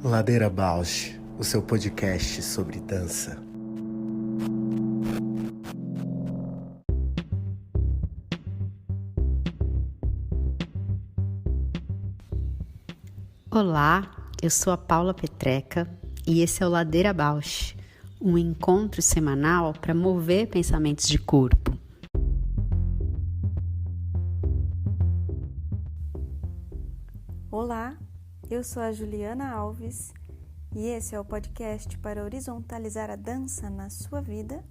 Ladeira Bausch, o seu podcast sobre dança. Olá, eu sou a Paula Petreca e esse é o Ladeira Bausch, um encontro semanal para mover pensamentos de corpo. Olá, eu sou a Juliana Alves e esse é o podcast para horizontalizar a dança na sua vida,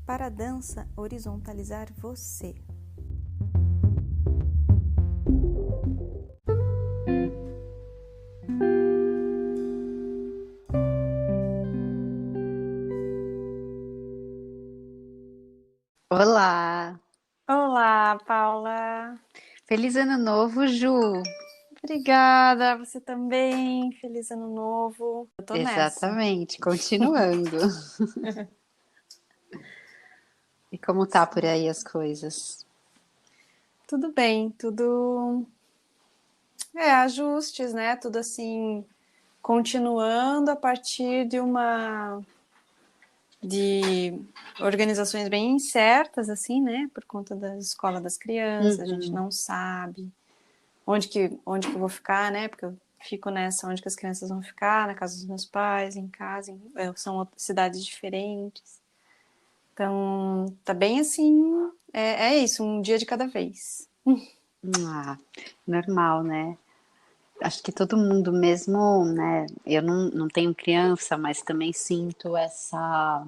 para a dança horizontalizar você. Olá! Olá, Paula! Feliz Ano Novo, Ju! Obrigada, você também. Feliz Ano Novo. Eu tô Exatamente, continuando. E como tá por aí as coisas? Tudo bem, tudo... ajustes, né? Tudo assim, continuando a partir de organizações bem incertas, assim, né? Por conta da escola das crianças, a gente não sabe onde que eu vou ficar, né? Porque eu fico nessa, onde que as crianças vão ficar, na casa dos meus pais, em casa, são cidades diferentes. Então, tá bem assim, é isso, um dia de cada vez. Normal, né? Acho que todo mundo mesmo, né? Eu não tenho criança, mas também sinto essa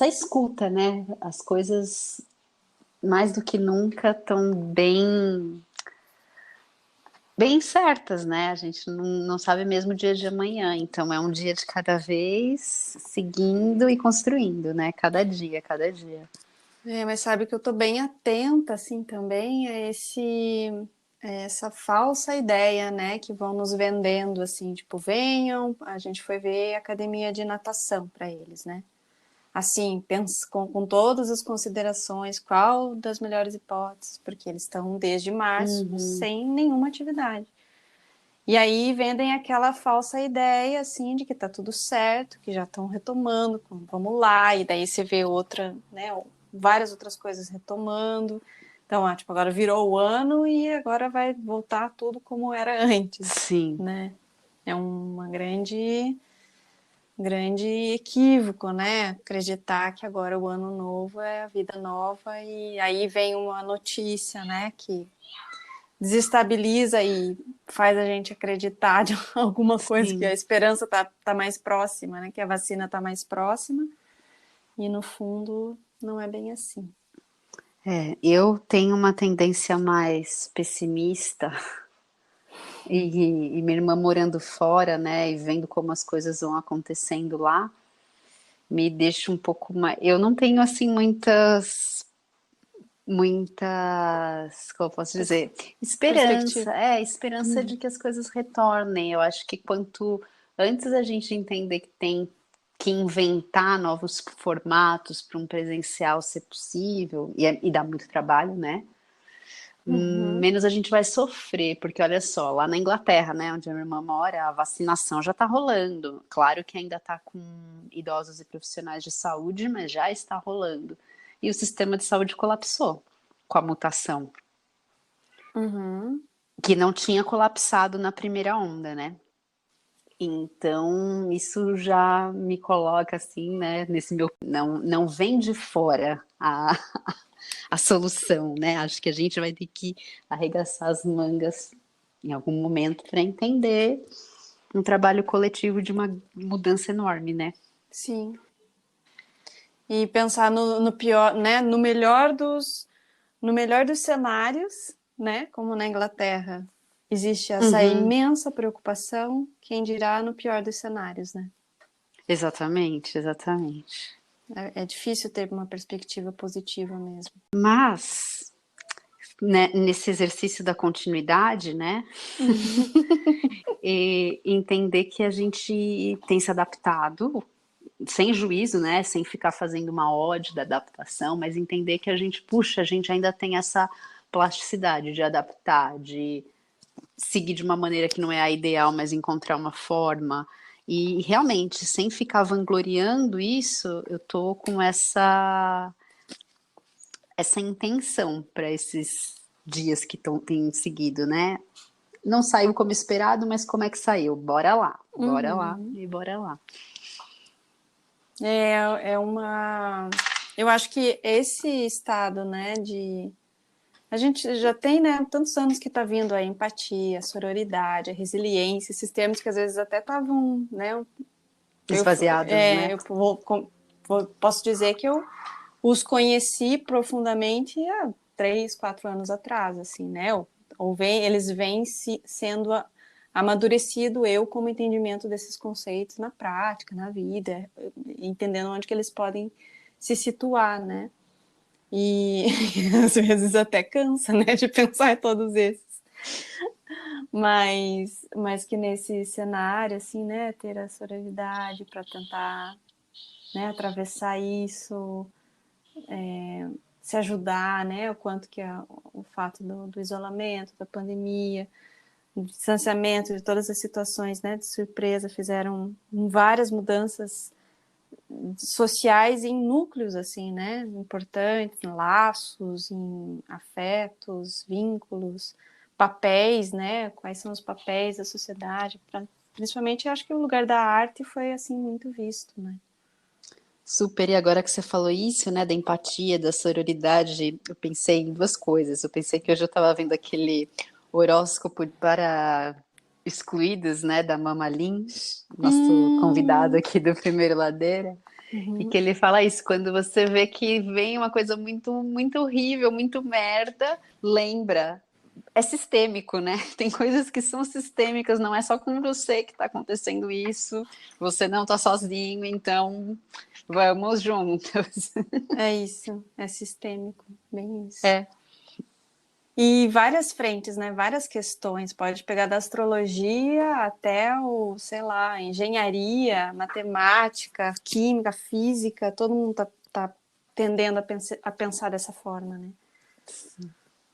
escuta, né? As coisas mais do que nunca estão bem certas, né? A gente não sabe mesmo o dia de amanhã, então é um dia de cada vez, seguindo e construindo, né? Cada dia, cada dia. Mas sabe que eu tô bem atenta, assim, também a essa falsa ideia, né, que vão nos vendendo, assim, tipo, venham, a gente foi ver academia de natação para eles, né? Assim, pensa com todas as considerações, qual das melhores hipóteses, porque eles estão desde março sem nenhuma atividade. E aí vendem aquela falsa ideia, assim, de que tá tudo certo, que já estão retomando, vamos lá, e daí você vê outra, né, várias outras coisas retomando. Então, tipo, agora virou o ano e agora vai voltar tudo como era antes. Sim. Né? É uma grande equívoco, né? Acreditar que agora o ano novo é a vida nova e aí vem uma notícia, né, que desestabiliza e faz a gente acreditar de alguma coisa. Sim. Que a esperança tá mais próxima, né? Que a vacina tá mais próxima e no fundo não é bem assim. Eu tenho uma tendência mais pessimista e minha irmã morando fora, né, e vendo como as coisas vão acontecendo lá, me deixa um pouco mais... Eu não tenho, assim, muitas, como eu posso dizer? Esperança de que as coisas retornem. Eu acho que quanto antes a gente entender que tem que inventar novos formatos para um presencial ser possível, e dá muito trabalho, né? Menos a gente vai sofrer, porque olha só, lá na Inglaterra, né, onde a minha irmã mora, a vacinação já está rolando. Claro que ainda está com idosos e profissionais de saúde, mas já está rolando. E o sistema de saúde colapsou com a mutação, que não tinha colapsado na primeira onda, né? Então, isso já me coloca assim, né, nesse meu... Não vem de fora a solução, né? Acho que a gente vai ter que arregaçar as mangas em algum momento para entender um trabalho coletivo de uma mudança enorme, né? Sim. E pensar no pior, né? No melhor dos cenários, né? Como na Inglaterra, existe essa imensa preocupação, quem dirá no pior dos cenários, né? Exatamente, exatamente. É difícil ter uma perspectiva positiva mesmo. Mas, né, nesse exercício da continuidade, né? E entender que a gente tem se adaptado, sem juízo, né? Sem ficar fazendo uma ode da adaptação, mas entender que a gente ainda tem essa plasticidade, de adaptar, de seguir de uma maneira que não é a ideal, mas encontrar uma forma. E realmente, sem ficar vangloriando isso, eu tô com essa intenção para esses dias que têm seguido, né? Não saiu como esperado, mas como é que saiu? Bora lá e bora lá. É uma... Eu acho que esse estado, né, de... A gente já tem, né, tantos anos que está vindo a empatia, a sororidade, a resiliência, esses termos que às vezes até estavam, né... Esvaziados, né? Posso dizer que eu os conheci profundamente há 3, 4 anos atrás, assim, né? Eles vêm sendo amadurecido eu como entendimento desses conceitos na prática, na vida, entendendo onde que eles podem se situar, né? E às vezes até cansa, né, de pensar em todos esses. Mas que nesse cenário, assim, né, ter a sororidade para tentar, né, atravessar isso, se ajudar, né, o quanto que o fato do isolamento, da pandemia, do distanciamento, de todas as situações, né, de surpresa, fizeram várias mudanças sociais em núcleos, assim, né, importantes, em laços, em afetos, vínculos, papéis, né, quais são os papéis da sociedade, principalmente, eu acho que o lugar da arte foi, assim, muito visto, né. Super, e agora que você falou isso, né, da empatia, da sororidade, eu pensei em duas coisas. Eu pensei que hoje eu estava vendo aquele horóscopo para excluídos, né, da Mama Lins, nosso convidado aqui do Primeiro Ladeira, e que ele fala isso, quando você vê que vem uma coisa muito, muito horrível, muito merda, lembra. É sistêmico, né? Tem coisas que são sistêmicas, não é só com você que está acontecendo isso, você não está sozinho, então vamos juntos. É isso, é sistêmico, bem isso. É. E várias frentes, né? Várias questões. Pode pegar da astrologia até o, sei lá, engenharia, matemática, química, física. Todo mundo tá tendendo a pensar dessa forma, né?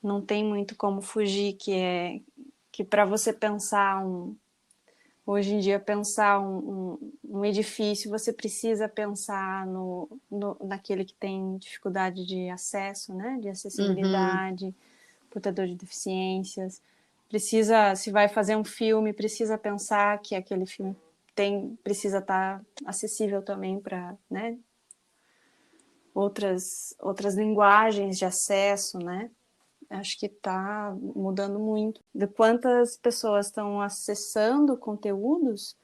Não tem muito como fugir, que para você pensar hoje em dia pensar um edifício, você precisa pensar naquele que tem dificuldade de acesso, né? De acessibilidade, portador de deficiências, se vai fazer um filme, precisa pensar que aquele filme precisa estar acessível também para, né, outras linguagens de acesso, né? Acho que está mudando muito. De quantas pessoas estão acessando conteúdos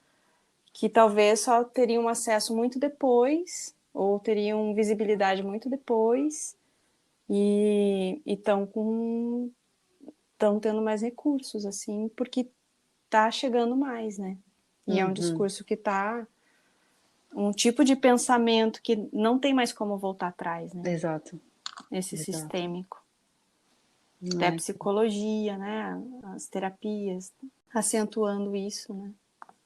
que talvez só teriam acesso muito depois, ou teriam visibilidade muito depois, e estão tendo mais recursos, assim, porque está chegando mais, né? E é um discurso que está... Um tipo de pensamento que não tem mais como voltar atrás, né? Exato. Esse Exato. Sistêmico. Até a psicologia, né? As terapias, acentuando isso,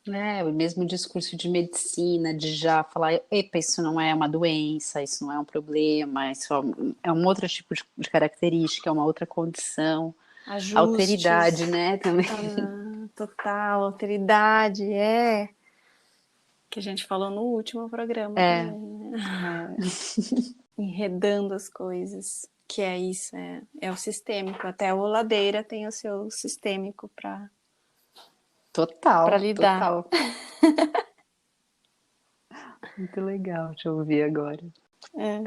né? O mesmo discurso de medicina, de já falar, epa, isso não é uma doença, isso não é um problema, isso é um outro tipo de característica, é uma outra condição. Ajustes. Alteridade, né, também. Total, alteridade, que a gente falou no último programa também, né? Enredando as coisas, que é isso, é o sistêmico. Até o Ladeira tem o seu sistêmico para lidar. Total. Muito legal te ouvir agora.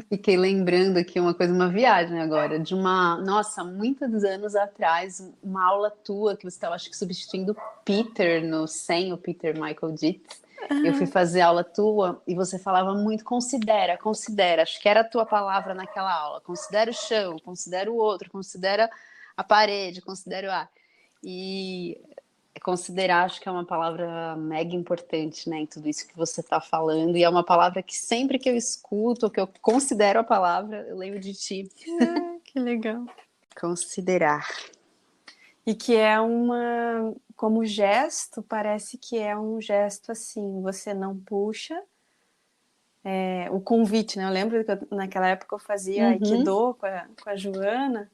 Fiquei lembrando aqui uma viagem agora, de muitos anos atrás, uma aula tua que você estava, acho que, substituindo o Peter no 100, o Peter Michael Dietz. Eu fui fazer aula tua e você falava muito, considera, acho que era a tua palavra naquela aula, considera o chão, considera o outro, considera a parede, considera o ar. E considerar, acho que é uma palavra mega importante, né, em tudo isso que você está falando, e é uma palavra que sempre que eu escuto, que eu considero a palavra, eu lembro de ti. Que legal. Considerar. E que como gesto, parece que é um gesto assim, você não puxa, o convite, né, eu lembro que naquela época eu fazia Aikido com a Joana,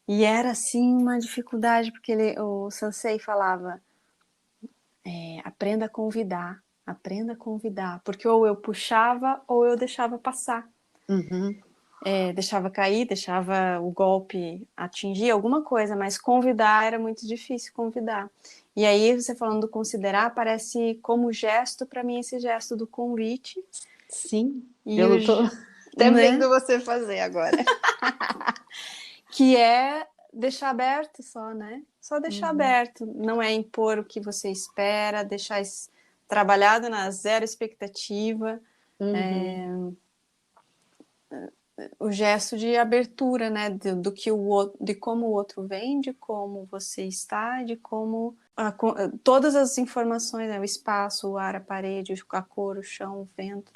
E era, assim, uma dificuldade, porque o Sansei falava, aprenda a convidar, porque ou eu puxava ou eu deixava passar. Uhum. Deixava cair, deixava o golpe atingir alguma coisa, mas convidar era muito difícil convidar. E aí, você falando do considerar, parece como gesto, para mim, esse gesto do convite. Sim, E eu tô até né? vendo você fazer agora. Que é deixar aberto só, né? Só deixar Uhum. aberto. Não é impor o que você espera, deixar trabalhado na zero expectativa. Uhum. O gesto de abertura, né, do que o outro, de como o outro vem, de como você está, de como todas as informações, né, o espaço, o ar, a parede, a cor, o chão, o vento,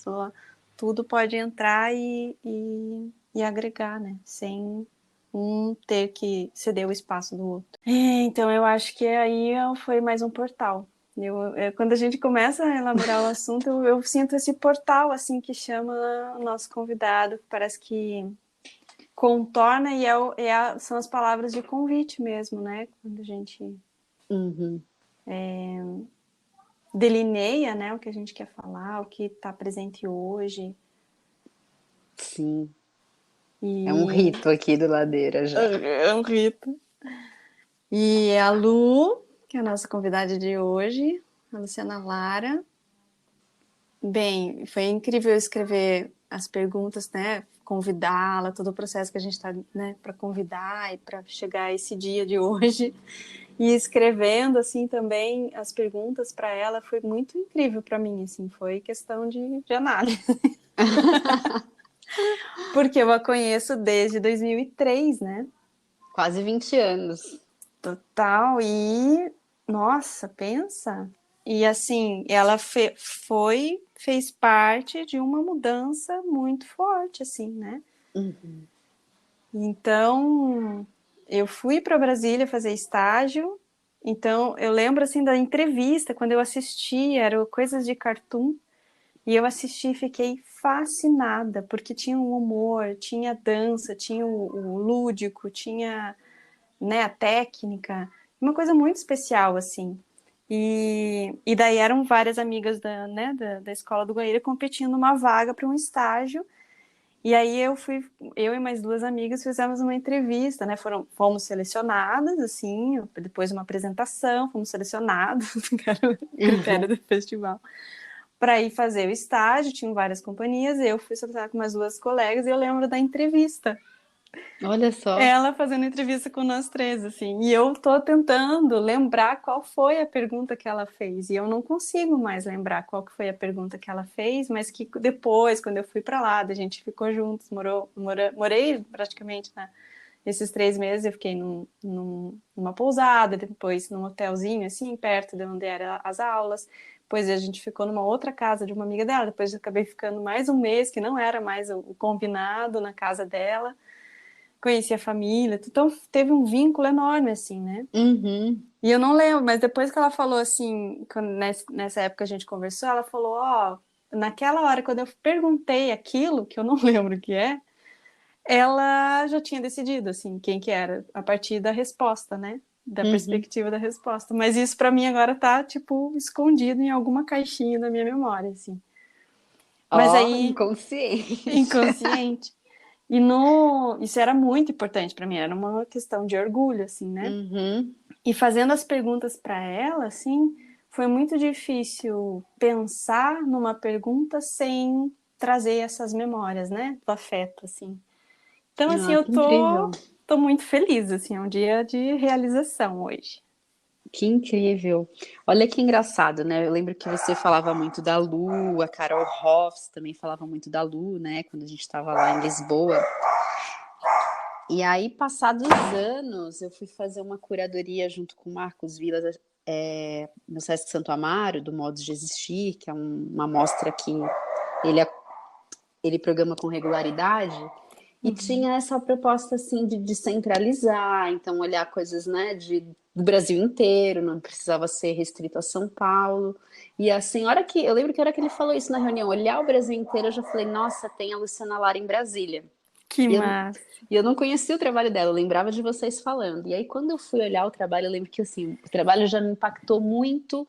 tudo pode entrar e agregar, né, sem um ter que ceder o espaço do outro. Então eu acho que aí foi mais um portal. Quando a gente começa a elaborar o assunto, eu sinto esse portal assim que chama o nosso convidado, que parece que contorna e são as palavras de convite mesmo, né? Quando a gente Uhum. delineia, né, o que a gente quer falar, o que está presente hoje. Sim, é um E rito aqui do Ladeira já. é um rito. E a Lu, que é a nossa convidada de hoje, a Luciana Lara. Bem, foi incrível escrever as perguntas, né? Convidá-la, todo o processo que a gente está, né, para convidar e para chegar a esse dia de hoje. E escrevendo assim também as perguntas para ela foi muito incrível para mim, assim, foi questão de análise. Porque eu a conheço desde 2003, né? Quase 20 anos. Total, e nossa, pensa. E assim, ela fez parte de uma mudança muito forte, assim, né? Uhum. Então, eu fui para Brasília fazer estágio. Então, eu lembro assim da entrevista, quando eu assisti, eram coisas de cartoon, e eu assisti e fiquei fascinada, porque tinha um humor, tinha dança, tinha o lúdico, tinha, né, a técnica, uma coisa muito especial, assim. E daí eram várias amigas né, da escola do Guaíra competindo uma vaga para um estágio. E aí eu e mais duas amigas fizemos uma entrevista, né? Fomos selecionadas, assim, depois de uma apresentação, fomos selecionadas, que era o critério do festival, para ir fazer o estágio. Tinham várias companhias, eu fui selecionada com mais duas colegas, e eu lembro da entrevista. Olha só. Ela fazendo entrevista com nós três, assim, e eu tô tentando lembrar qual foi a pergunta que ela fez, e eu não consigo mais lembrar qual que foi a pergunta que ela fez, mas que depois, quando eu fui para lá, a gente ficou juntos, morei praticamente, né, esses 3 meses, eu fiquei numa pousada, depois num hotelzinho, assim, perto de onde eram as aulas, depois a gente ficou numa outra casa de uma amiga dela, depois eu acabei ficando mais um mês, que não era mais o combinado, na casa dela, conheci a família, então teve um vínculo enorme, assim, né? Uhum. E eu não lembro, mas depois que ela falou assim, nessa época a gente conversou, ela falou, ó, naquela hora, quando eu perguntei aquilo, que eu não lembro o que é, ela já tinha decidido, assim, quem que era, a partir da resposta, né? Da Uhum. perspectiva da resposta. Mas isso pra mim agora tá, tipo, escondido em alguma caixinha da minha memória, assim. Mas Ó, aí, inconsciente. inconsciente. Isso era muito importante para mim, era uma questão de orgulho, assim, né? Uhum. E fazendo as perguntas para ela, assim, foi muito difícil pensar numa pergunta sem trazer essas memórias, né? Do afeto, assim. Então, assim, Ah, que incrível. tô muito feliz, assim, é um dia de realização hoje. Que incrível. Olha que engraçado, né? Eu lembro que você falava muito da Lu, a Carol Hoffs também falava muito da Lu, né? Quando a gente estava lá em Lisboa. E aí, passados anos, eu fui fazer uma curadoria junto com o Marcos Vilas, no Sesc Santo Amaro, do Modos de Existir, que é uma mostra que ele, ele programa com regularidade. E Uhum. tinha essa proposta assim de descentralizar, então olhar coisas, né, do Brasil inteiro, não precisava ser restrito a São Paulo. E assim, eu lembro que a hora que ele falou isso na reunião, olhar o Brasil inteiro, eu já falei, nossa, tem a Luciana Lara em Brasília. Que E eu, massa. e eu não conhecia o trabalho dela, eu lembrava de vocês falando. E aí, quando eu fui olhar o trabalho, eu lembro que assim, o trabalho já me impactou muito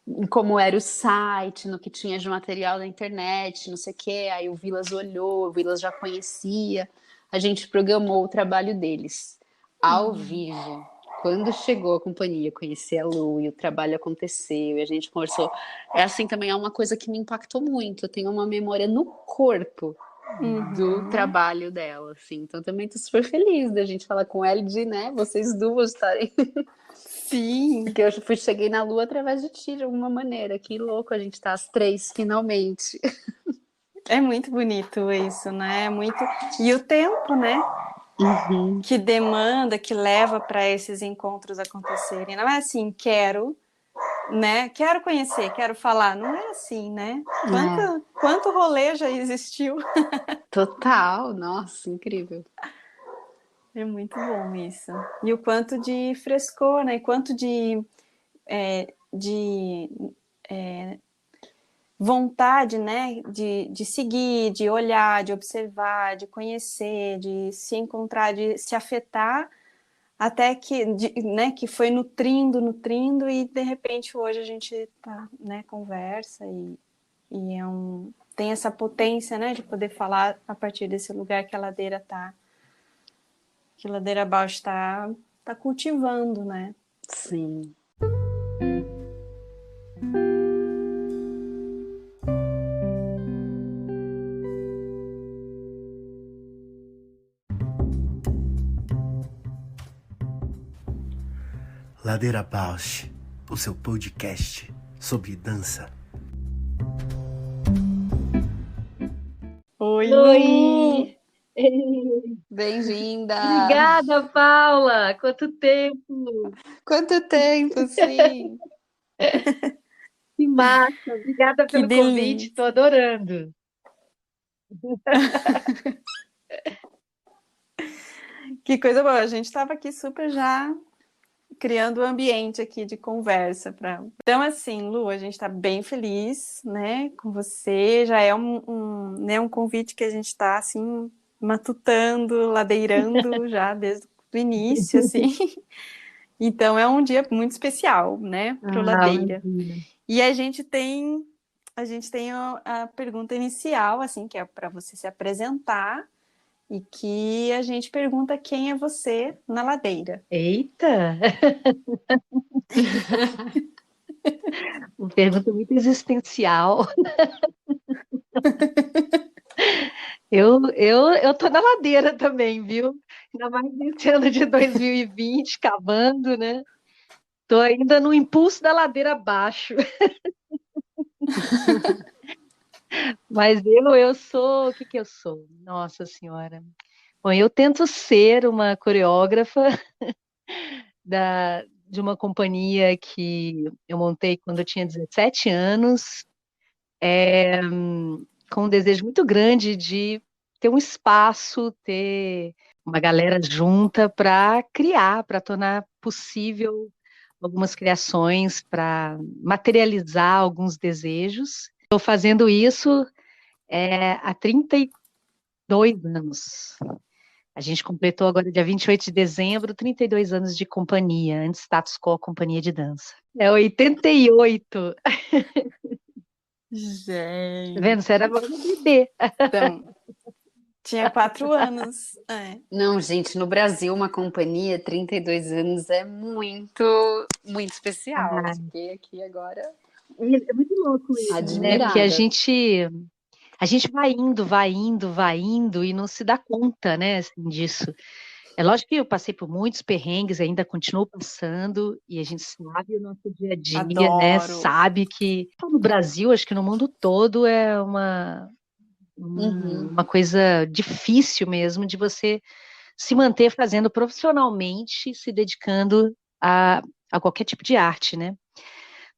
em como era o site, no que tinha de material na internet, não sei o quê. Aí o Vilas olhou, o Vilas já conhecia. A gente programou o trabalho deles ao vivo. Quando chegou a companhia, conheci a Lu e o trabalho aconteceu e a gente conversou. É assim também é uma coisa que me impactou muito. Eu tenho uma memória no corpo do Uhum. trabalho dela, assim. Então também tô super feliz da gente falar com ela e de, né, vocês duas estarem. Sim, Porque eu cheguei na Lua através de ti, de alguma maneira. Que louco a gente tá as três, finalmente. é muito bonito isso, né? Muito. E o tempo, né? Uhum. Que demanda, que leva para esses encontros acontecerem. Não é assim, quero, né? Quero conhecer, quero falar. Não é assim, né? É, Quanto rolê já existiu? total, nossa, incrível. É muito bom isso. E o quanto de frescor, né? E quanto de vontade, né? De seguir, de olhar, de observar, de conhecer, de se encontrar, de se afetar, até que, né, que foi nutrindo, nutrindo, e de repente hoje a gente tá, né, conversa e tem essa potência, né, de poder falar a partir desse lugar que a ladeira tá, que a ladeira abaixo tá cultivando, né? Sim. Ladeira Bausch, o seu podcast sobre dança. Oi, Lu! Oi! Ei, Bem-vinda! obrigada, Paula! Quanto tempo! Quanto tempo, sim! Que massa! Obrigada Que pelo convite, delícia! estou adorando. Que coisa boa! A gente estava aqui super já criando o ambiente aqui de conversa para. Então, assim, Lu, a gente está bem feliz, né, com você. Já é né, um convite que a gente está assim matutando, ladeirando já desde o início, assim. Então, é um dia muito especial, né, para o Ah, Ladeira. imagina. E a gente tem a pergunta inicial, assim, que é para você se apresentar e que a gente pergunta quem é você na Ladeira. Eita! Uma pergunta muito existencial. Eu tô na ladeira também, viu? Ainda mais nesse ano de 2020, cavando, né? Tô ainda no impulso da ladeira abaixo. Mas eu sou, o que que eu sou? Nossa Senhora. Bom, eu tento ser uma coreógrafa de uma companhia que eu montei quando eu tinha 17 anos, com um desejo muito grande de ter um espaço, ter uma galera junta para criar, para tornar possível algumas criações, para materializar alguns desejos. Estou fazendo isso há 32 anos. A gente completou agora, dia 28 de dezembro, 32 anos de companhia, antes status quo, companhia de dança. É 88. Tá Gente, vendo? Você era uma bebê. então, tinha 4 anos. É. Não, gente, no Brasil, uma companhia, 32 anos, é muito, muito especial. Ah, Fiquei aqui agora é muito louco isso, né? Porque a admirada. gente, a gente vai indo, vai indo, vai indo e não se dá conta, né, assim, disso. É lógico que eu passei por muitos perrengues, ainda continuo passando, e a gente sabe o nosso dia a dia, né? Adoro. Sabe que só no Brasil, acho que no mundo todo é Uhum. uma coisa difícil mesmo de você se manter fazendo profissionalmente, se dedicando a qualquer tipo de arte, né?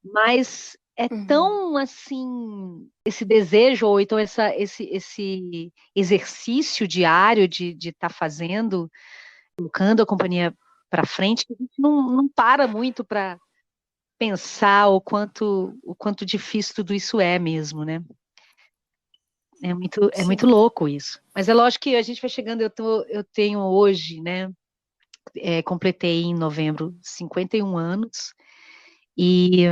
Mas é Uhum. tão assim, esse desejo, ou então esse exercício diário de estar fazendo, colocando a companhia para frente, que a gente não para muito para pensar o quanto difícil tudo isso é mesmo, né? É muito Sim. louco isso. Mas é lógico que a gente vai chegando, eu tenho hoje, né? Completei em novembro 51 anos, e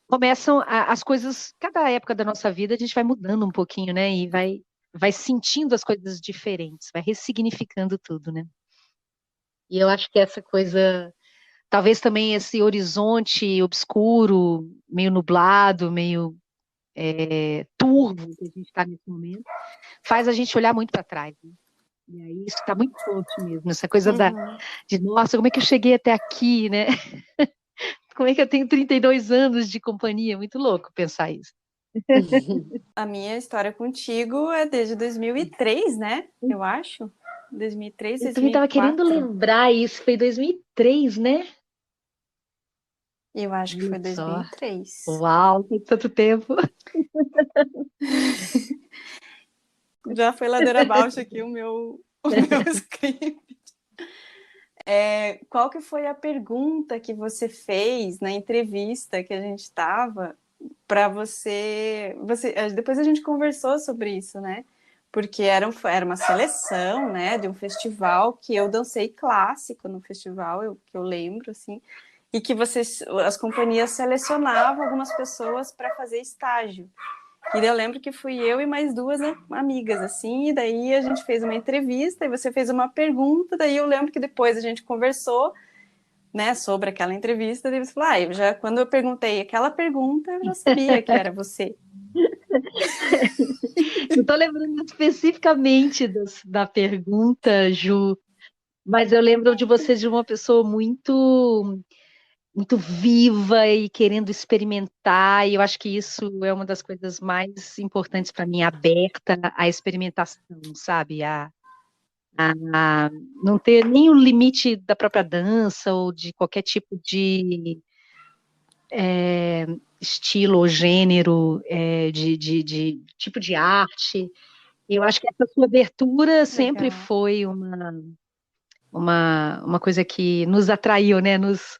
começam as coisas, cada época da nossa vida a gente vai mudando um pouquinho, né? E vai sentindo as coisas diferentes, vai ressignificando tudo, né? E eu acho que essa coisa, talvez também esse horizonte obscuro, meio nublado, meio turvo que a gente está nesse momento, faz a gente olhar muito para trás, né? E aí isso está muito forte mesmo, essa coisa Uhum. de, nossa, como é que eu cheguei até aqui, né? Como é que eu tenho 32 anos de companhia? Muito louco pensar isso. A minha história contigo é desde 2003, né? Eu acho. 2003, Eu também estava querendo 2004. lembrar isso, foi 2003, né? Eu acho que Olha foi só. 2003. Uau, tem tanto tempo. Já foi ladeira abaixo aqui o meu script. Qual que foi a pergunta que você fez na entrevista que a gente estava para depois a gente conversou sobre isso, né? Porque era uma seleção, né, de um festival que eu dancei clássico no festival, que eu lembro, assim, e que as companhias selecionavam algumas pessoas para fazer estágio. E daí eu lembro que fui eu e mais duas, né, amigas, assim, e daí a gente fez uma entrevista e você fez uma pergunta, daí eu lembro que depois a gente conversou, né, sobre aquela entrevista, daí você falou, quando eu perguntei aquela pergunta, eu já sabia que era você. Não estou lembrando especificamente da pergunta, Ju, mas eu lembro de você de uma pessoa muito, muito viva e querendo experimentar, e eu acho que isso é uma das coisas mais importantes para mim, aberta à experimentação, sabe? A não ter nem o limite da própria dança ou de qualquer tipo de estilo ou gênero, de tipo de arte. Eu acho que essa sua abertura sempre Legal. foi uma coisa que nos atraiu, né? Nos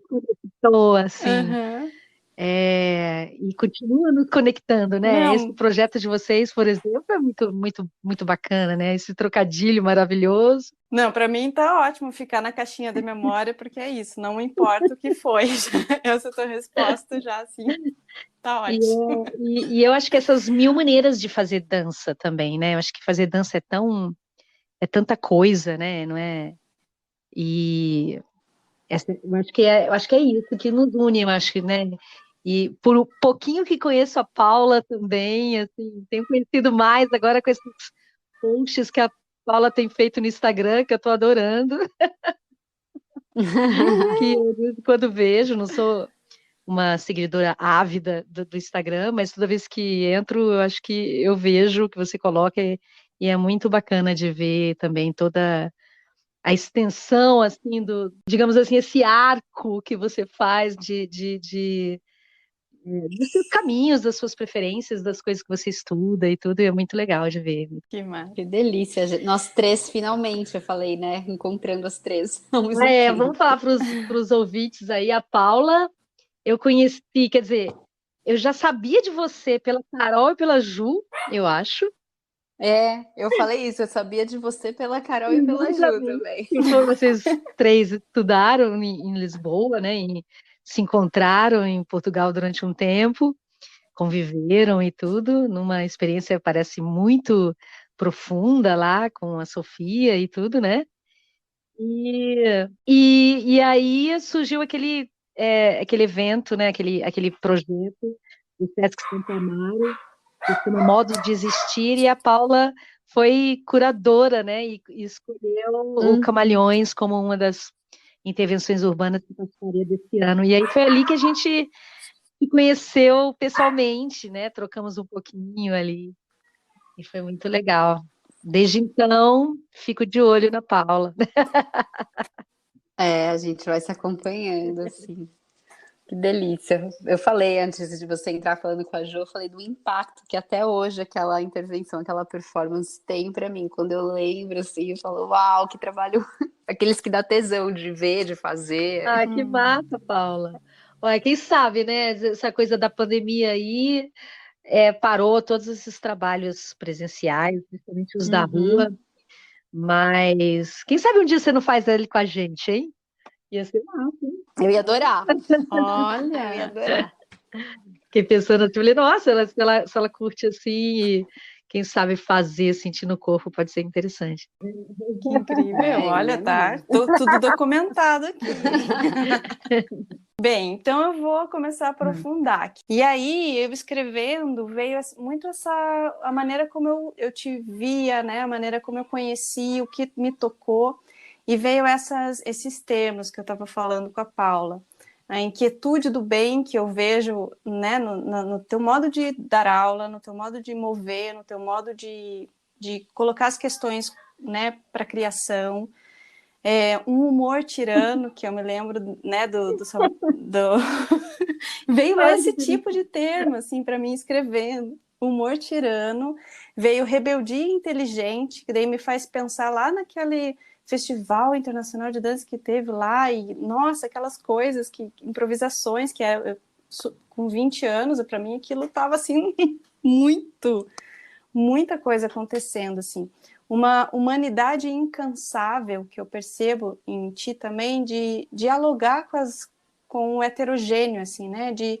conectou, assim. Uhum. E continua nos conectando, né? Esse Não, projeto de vocês, por exemplo, é muito, muito, muito bacana, né? Esse trocadilho maravilhoso. não, para mim tá ótimo ficar na caixinha da memória, porque é isso, não importa o que foi. Essa é a tua resposta já, assim, tá E, ótimo. e eu acho que essas mil maneiras de fazer dança também, né? Eu acho que fazer dança é tanta coisa, né? Não é? E eu acho que é isso que nos une, eu acho que, né? E por um pouquinho que conheço a Paula também, assim, tenho conhecido mais agora com esses posts que a Paula tem feito no Instagram, que eu estou adorando, que eu, de vez em quando vejo, não sou uma seguidora ávida do Instagram, mas toda vez que entro, eu acho que eu vejo o que você coloca e é muito bacana de ver também toda a extensão, assim, digamos assim, esse arco que você faz dos seus caminhos, das suas preferências, das coisas que você estuda e tudo, e é muito legal de ver. Que massa. Que delícia. Nós três, finalmente, eu falei, né? Encontrando as três ao mesmo Vamos tempo. falar para os ouvintes aí, a Paula, eu conheci, quer dizer, eu já sabia de você pela Carol e pela Ju, eu acho. Eu falei isso, eu sabia de você pela Carol e pela Ju Exatamente. também. Vocês três estudaram em Lisboa, né? E se encontraram em Portugal durante um tempo, conviveram e tudo, numa experiência parece muito profunda lá com a Sofia e tudo, né? E aí surgiu aquele evento, né? Aquele projeto do Sesc Santo Amaro, que se chama Modos de Existir, e a Paula foi curadora, né? E escolheu o Uhum. Camalhões como uma das intervenções urbanas que participaria desse ano. E aí foi ali que a gente se conheceu pessoalmente, né? Trocamos um pouquinho ali, e foi muito legal. Desde então, fico de olho na Paula. A gente vai se acompanhando, assim. Que delícia. Eu falei antes de você entrar falando com a Jo, eu falei do impacto que até hoje aquela intervenção, aquela performance tem pra mim. Quando eu lembro, assim, eu falo, uau, que trabalho. Aqueles que dá tesão de ver, de fazer. Ah, que massa, Paula. Olha, quem sabe, né? Essa coisa da pandemia aí parou todos esses trabalhos presenciais, principalmente os da rua, Uhum. mas quem sabe um dia você não faz ele com a gente, hein? Ia ser massa. Eu ia adorar. Eu ia Olha, adorar. Fiquei pensando assim, falei, nossa, se ela curte assim, e quem sabe fazer, sentir no corpo, pode ser interessante. que incrível. É, Olha, é tá mesmo. tudo documentado aqui. Bem, então eu vou começar a aprofundar aqui. E aí, eu escrevendo, veio muito a maneira como eu te via, né? A maneira como eu conheci, o que me tocou. E veio esses termos que eu estava falando com a Paula. A inquietude do bem que eu vejo, né, no teu modo de dar aula, no teu modo de mover, no teu modo de colocar as questões, né, para a criação. Um humor tirano, que eu me lembro, né, veio Ai, esse tipo de termo, assim, para mim escrevendo. Humor tirano, veio rebeldia inteligente, que daí me faz pensar lá naquele Festival Internacional de Dança que teve lá, e, nossa, aquelas coisas, improvisações, com 20 anos, para mim aquilo estava, assim, muita coisa acontecendo, assim. Uma humanidade incansável que eu percebo em ti também, de dialogar com o heterogêneo, assim, né, de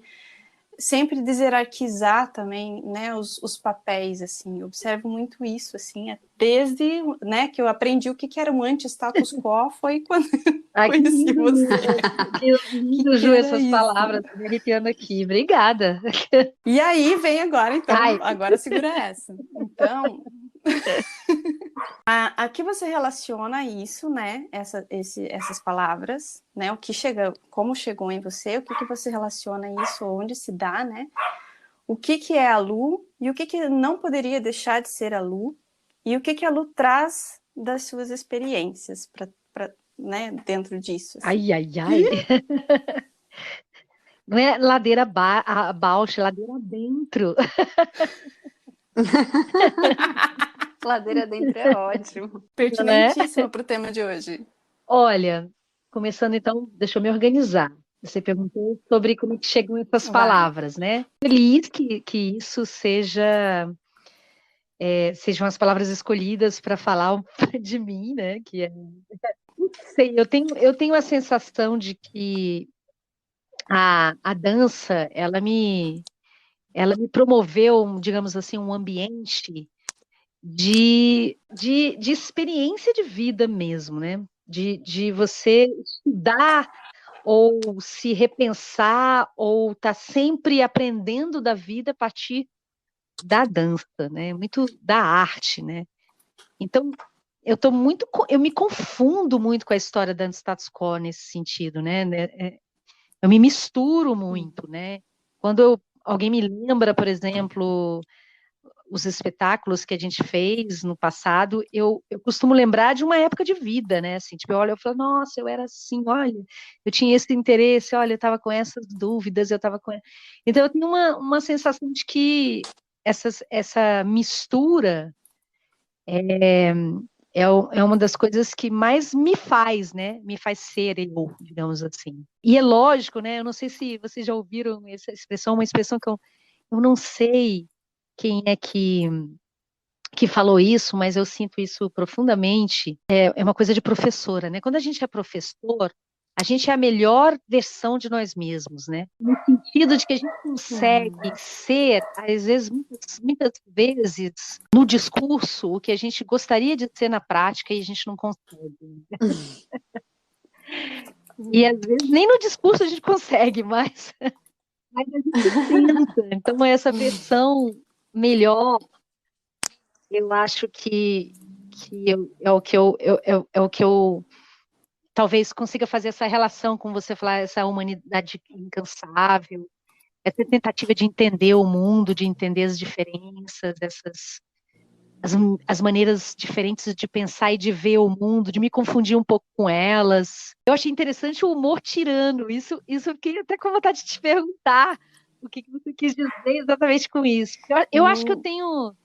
sempre deshierarquizar também, né, os papéis, assim, eu observo muito isso, assim, desde, né, que eu aprendi o que era um anti-status quo, foi quando eu Ai, que conheci lindo, você. que lindo, Que Ju, era essas isso? palavras, tô me arrepiando aqui. Obrigada. E aí vem agora, então, Ai, agora segura essa. Então, a que você relaciona isso, né? Essas palavras, né? O que chega, como chegou em você, o que você relaciona isso, onde se dá, né? O que é a Lu e o que não poderia deixar de ser a Lu e o que a Lu traz das suas experiências para, né, dentro disso. Assim. ai, ai, ai. Não é ladeira abaixo, é ladeira dentro. Ladeira dentro é ótimo. Né? Pertinentíssima para o tema de hoje. Olha, começando então, deixa eu me organizar. Você perguntou sobre como que chegam essas Vai. palavras, né? Feliz que isso sejam as palavras escolhidas para falar de mim, né? Não sei, eu tenho a sensação de que a dança, ela me promoveu, digamos assim, um ambiente de experiência de vida mesmo, né? De você estudar ou se repensar ou estar sempre aprendendo da vida a partir da dança, né? Muito da arte, né? Então, eu me confundo muito com a história da status quo nesse sentido, né? Eu me misturo muito, né? Quando alguém me lembra, por exemplo, os espetáculos que a gente fez no passado, eu costumo lembrar de uma época de vida, né? Assim, tipo, eu olho e falo, nossa, eu era assim, olha, eu tinha esse interesse, olha, eu estava com essas dúvidas, eu estava com. Então, eu tenho uma sensação de que essa mistura é uma das coisas que mais me faz, né? Me faz ser eu, digamos assim. E é lógico, né? Eu não sei se vocês já ouviram essa expressão, uma expressão que eu não sei quem é que falou isso, mas eu sinto isso profundamente. É uma coisa de professora, né? Quando a gente é professor, a gente é a melhor versão de nós mesmos, né? No sentido de que a gente consegue ser, às vezes, muitas vezes, no discurso, o que a gente gostaria de ser na prática e a gente não consegue. E às vezes nem no discurso a gente consegue, mas a gente tenta. Então, essa versão melhor, eu acho é o que eu talvez consiga fazer essa relação com você falar, essa humanidade incansável, essa tentativa de entender o mundo, de entender as diferenças, as, as maneiras diferentes de pensar e de ver o mundo, de me confundir um pouco com elas. Eu achei interessante o humor tirano, isso eu fiquei até com vontade de te perguntar o que você quis dizer exatamente com isso. Eu acho que eu tenho.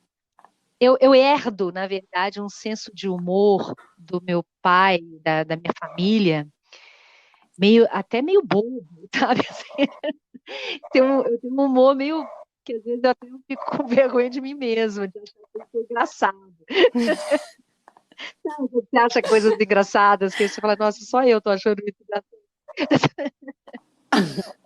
Eu herdo, na verdade, um senso de humor do meu pai, da minha família, até meio bobo, sabe? Assim, eu tenho um humor meio que às vezes eu até fico com vergonha de mim mesma, de achar que eu sou engraçado. Sabe, quando você acha coisas engraçadas, que você fala, nossa, só eu tô achando isso engraçado.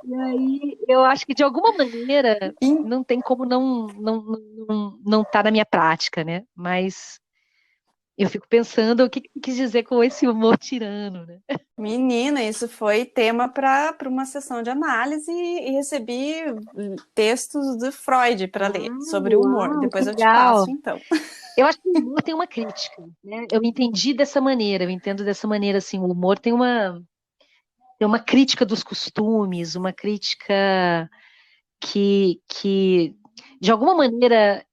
E aí, eu acho que de alguma maneira não tem como não tá na minha prática, né? Mas eu fico pensando o que quis dizer com esse humor tirano, né? Menina, isso foi tema para uma sessão de análise e recebi textos de Freud para ler sobre o humor. Uau, Depois que eu te legal. passo, então. Eu acho que o humor tem uma crítica, né? Eu entendi dessa maneira, eu entendo dessa maneira, assim, o humor tem uma crítica dos costumes, uma crítica que de alguma maneira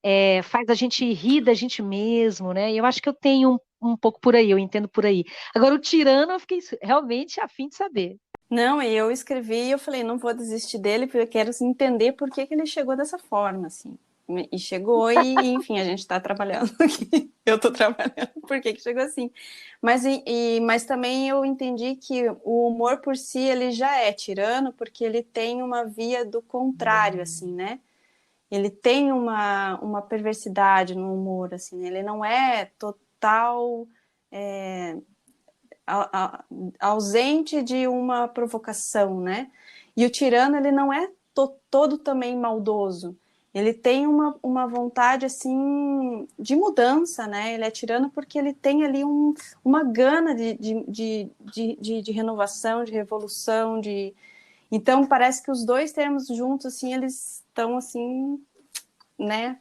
faz a gente rir da gente mesmo, né? E eu acho que eu tenho um pouco por aí, eu entendo por aí. Agora, o tirano, eu fiquei realmente a fim de saber. Não, e eu escrevi e eu falei, não vou desistir dele, porque eu quero entender por que ele chegou dessa forma, assim. E chegou e, enfim, a gente está trabalhando aqui. Eu estou trabalhando, por que chegou assim? Mas também eu entendi que o humor por si, ele já é tirano, porque ele tem uma via do contrário, assim, né? Ele tem uma perversidade no humor, assim, né? Ele não é total... ausente de uma provocação, né? E o tirano, ele não é todo também maldoso. Ele tem uma vontade, assim, de mudança, né? Ele é tirano porque ele tem ali uma gana de renovação, de revolução, Então, parece que os dois termos juntos, assim, eles estão, assim, né?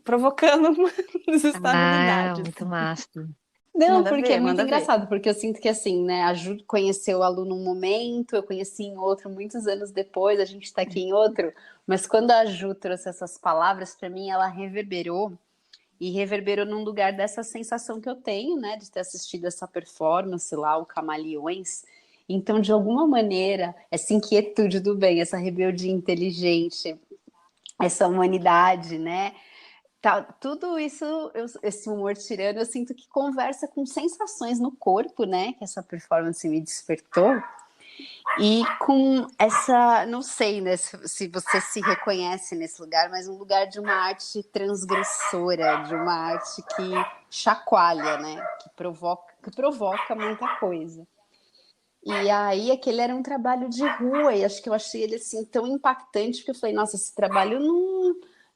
Provocando umas instabilidades. Muito massa. Não, Manda porque ver, é muito manda ver. engraçado, porque eu sinto que assim, né, a Ju conheceu o aluno num momento, eu conheci em outro muitos anos depois, a gente está aqui em outro, mas quando a Ju trouxe essas palavras para mim, ela reverberou e reverberou num lugar dessa sensação que eu tenho, né, de ter assistido essa performance lá, o Camaleões. Então, de alguma maneira, essa inquietude do bem, essa rebeldia inteligente, essa humanidade, né? Tá, tudo isso, esse humor tirano, eu sinto que conversa com sensações no corpo, né? Que essa performance me despertou. E com essa, não sei, né, se você se reconhece nesse lugar, mas um lugar de uma arte transgressora, de uma arte que chacoalha, né? Que provoca muita coisa. E aí, aquele era um trabalho de rua, e acho que eu achei ele assim tão impactante, porque eu falei, nossa, esse trabalho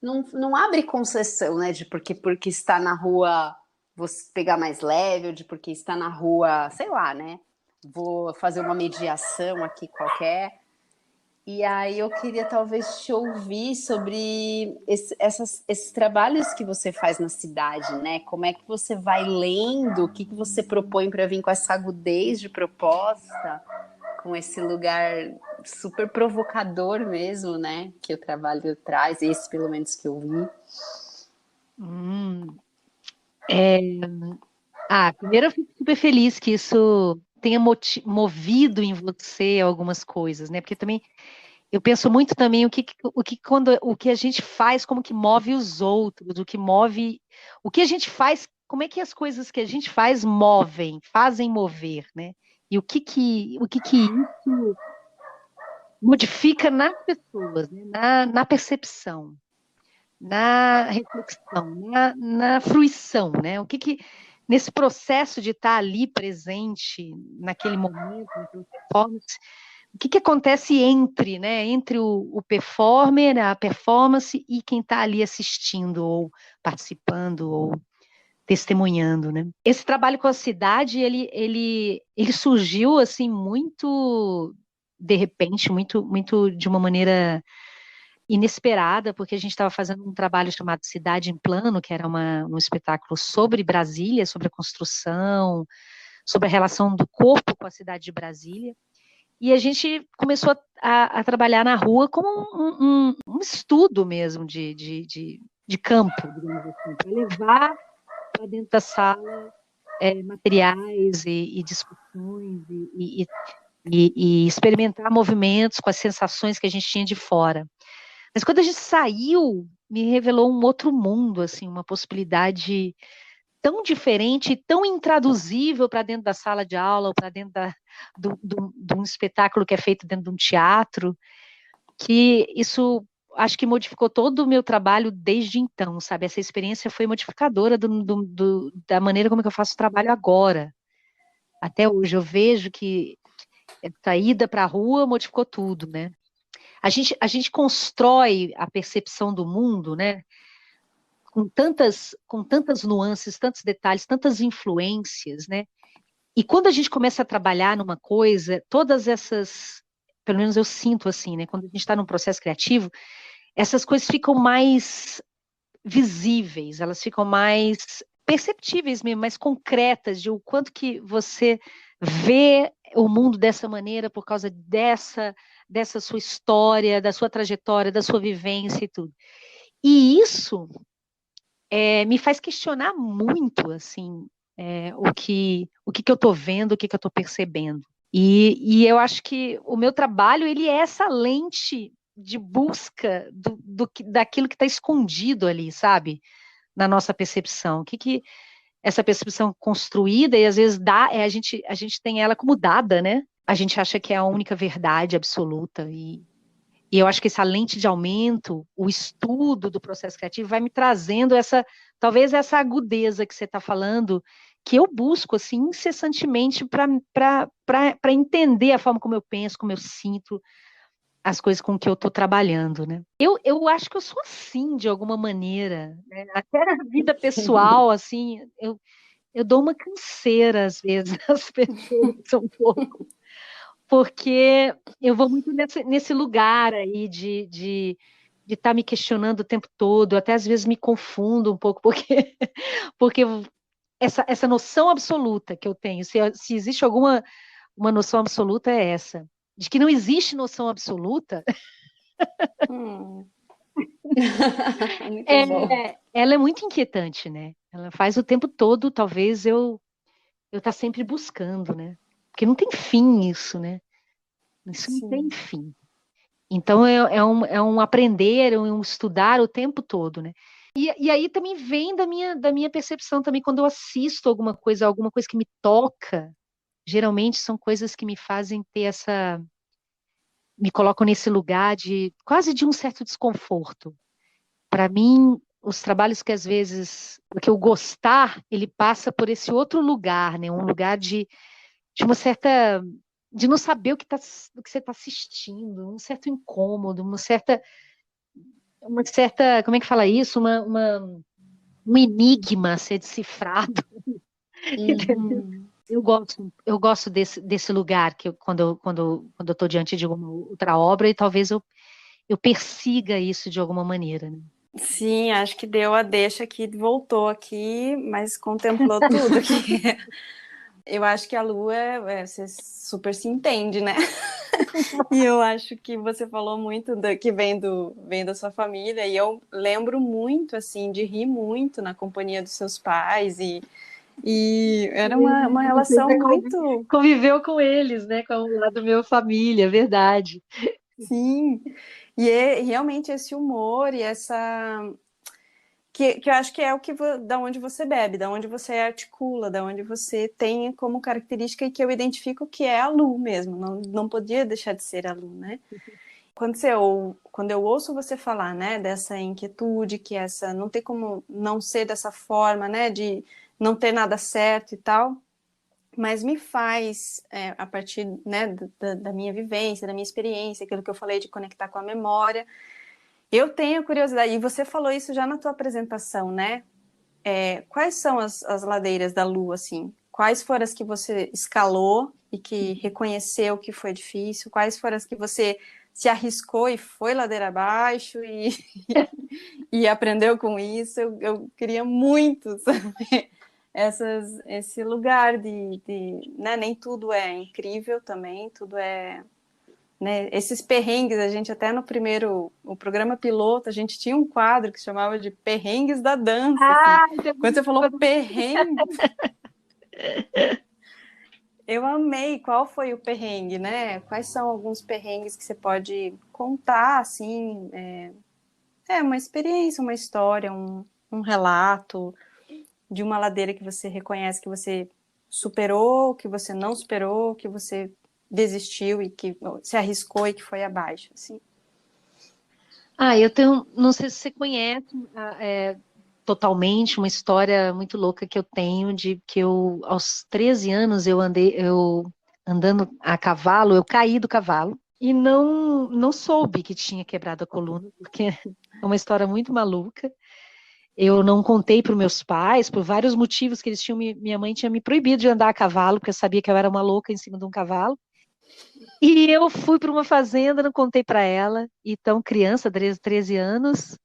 não abre concessão, né? De porque está na rua você pegar mais leve, ou de porque está na rua, sei lá, né? Vou fazer uma mediação aqui qualquer. E aí eu queria talvez te ouvir sobre esses trabalhos que você faz na cidade, né? Como é que você vai lendo? O que você propõe para vir com essa agudez de proposta? Com esse lugar super provocador mesmo, né? Que o trabalho traz, esse pelo menos que eu vi. Primeiro eu fico super feliz que isso tenha movido em você algumas coisas, né? Porque também eu penso muito também o que a gente faz, como que move os outros, o que a gente faz, como é que as coisas que a gente faz fazem mover, né? E o que isso modifica nas pessoas, né? Na percepção, na reflexão, na fruição, né? Nesse processo de estar ali presente naquele momento, naquela performance, o que acontece entre o performer, a performance e quem está ali assistindo ou participando ou testemunhando, né? Esse trabalho com a cidade, ele surgiu assim muito de repente, muito de uma maneira inesperada, porque a gente estava fazendo um trabalho chamado Cidade em Plano, que era um espetáculo sobre Brasília, sobre a construção, sobre a relação do corpo com a cidade de Brasília. E a gente começou a trabalhar na rua como um estudo mesmo de campo, digamos assim, para levar para dentro da sala materiais e discussões e experimentar movimentos com as sensações que a gente tinha de fora. Mas quando a gente saiu, me revelou um outro mundo, assim, uma possibilidade tão diferente, tão intraduzível para dentro da sala de aula ou para dentro de um espetáculo que é feito dentro de um teatro, que isso acho que modificou todo o meu trabalho desde então, sabe? Essa experiência foi modificadora da maneira como é que eu faço o trabalho agora. Até hoje eu vejo que essa ida para a rua modificou tudo, né? A gente constrói a percepção do mundo, né? Com tantas nuances, tantos detalhes, tantas influências, né? E quando a gente começa a trabalhar numa coisa, todas essas, pelo menos eu sinto assim, né? Quando a gente está num processo criativo, essas coisas ficam mais visíveis, elas ficam mais perceptíveis mesmo, mais concretas, de o quanto que você vê o mundo dessa maneira por causa dessa sua história, da sua trajetória, da sua vivência e tudo. E isso me faz questionar muito, assim, o que eu estou vendo, o que eu estou percebendo. E eu acho que o meu trabalho, ele é essa lente de busca daquilo que está escondido ali, sabe? Na nossa percepção. O que essa percepção construída, e às vezes a gente tem ela como dada, né? A gente acha que é a única verdade absoluta, e eu acho que essa lente de aumento, o estudo do processo criativo vai me trazendo talvez essa agudeza que você está falando, que eu busco assim incessantemente para entender a forma como eu penso, como eu sinto as coisas com que eu estou trabalhando, né? Eu acho que eu sou assim, de alguma maneira, né? Até na vida pessoal, assim, eu dou uma canseira, às vezes, às pessoas um pouco, porque eu vou muito nesse lugar aí de estar me questionando o tempo todo, até às vezes me confundo um pouco, porque essa noção absoluta que eu tenho, se existe alguma uma noção absoluta, é essa, de que não existe noção absoluta. Hum. Muito bom. Ela é muito inquietante, né? Ela faz o tempo todo, talvez eu tá sempre buscando, né? Porque não tem fim isso, né? Isso não tem Sim. fim. Então é um aprender, é um estudar o tempo todo, né? E aí também vem da minha percepção também quando eu assisto alguma coisa que me toca, geralmente são coisas que me fazem ter me colocam nesse lugar de quase de um certo desconforto. Para mim, os trabalhos que às vezes, porque o gostar, ele passa por esse outro lugar, né? Um lugar de uma certa, de não saber o que você está assistindo, um certo incômodo, uma certa, como é que fala isso? Um enigma a ser decifrado. Entendeu? Uhum. Eu gosto desse lugar que quando eu estou diante de uma outra obra e talvez eu persiga isso de alguma maneira, né? Sim, acho que deu a deixa aqui, voltou aqui, mas contemplou tudo aqui. Eu acho que a Lu você super se entende, né? E eu acho que você falou muito que vem da sua família, e eu lembro muito, assim, de rir muito na companhia dos seus pais, e era uma Você relação muito. conviveu com eles, né? Com o lado da minha família, verdade. Sim, realmente esse humor e essa. Que eu acho que é da onde você bebe, da onde você articula, da onde você tem como característica e que eu identifico que é a Lu mesmo, não podia deixar de ser a Lu, né? Quando eu ouço você falar, né, dessa inquietude, que essa não tem como não ser dessa forma, né, de não ter nada certo e tal, mas me faz, a partir, né, da minha vivência, da minha experiência, aquilo que eu falei de conectar com a memória, eu tenho curiosidade, e você falou isso já na tua apresentação, né? Quais são as ladeiras da Lua, assim? Quais foram as que você escalou e que reconheceu que foi difícil? Quais foram as que você se arriscou e foi ladeira abaixo e aprendeu com isso? Eu queria muito saber esse lugar né? Nem tudo é incrível também, tudo é... Né? Esses perrengues, a gente até o programa piloto, a gente tinha um quadro que se chamava de Perrengues da Dança, assim. Ah, Quando você falou perrengue, eu amei. Qual foi o perrengue, né? Quais são alguns perrengues que você pode contar, assim? Uma experiência, uma história, um relato de uma ladeira que você reconhece que você superou, que você não superou, que você desistiu e que se arriscou e que foi abaixo, assim. Eu tenho, não sei se você conhece totalmente uma história muito louca que eu tenho de que aos 13 anos, eu andando a cavalo, eu caí do cavalo e não soube que tinha quebrado a coluna, porque é uma história muito maluca. Eu não contei para os meus pais, por vários motivos que eles tinham, minha mãe tinha me proibido de andar a cavalo, porque sabia que eu era uma louca em cima de um cavalo. E eu fui para uma fazenda, não contei para ela. Então, criança, 13 anos,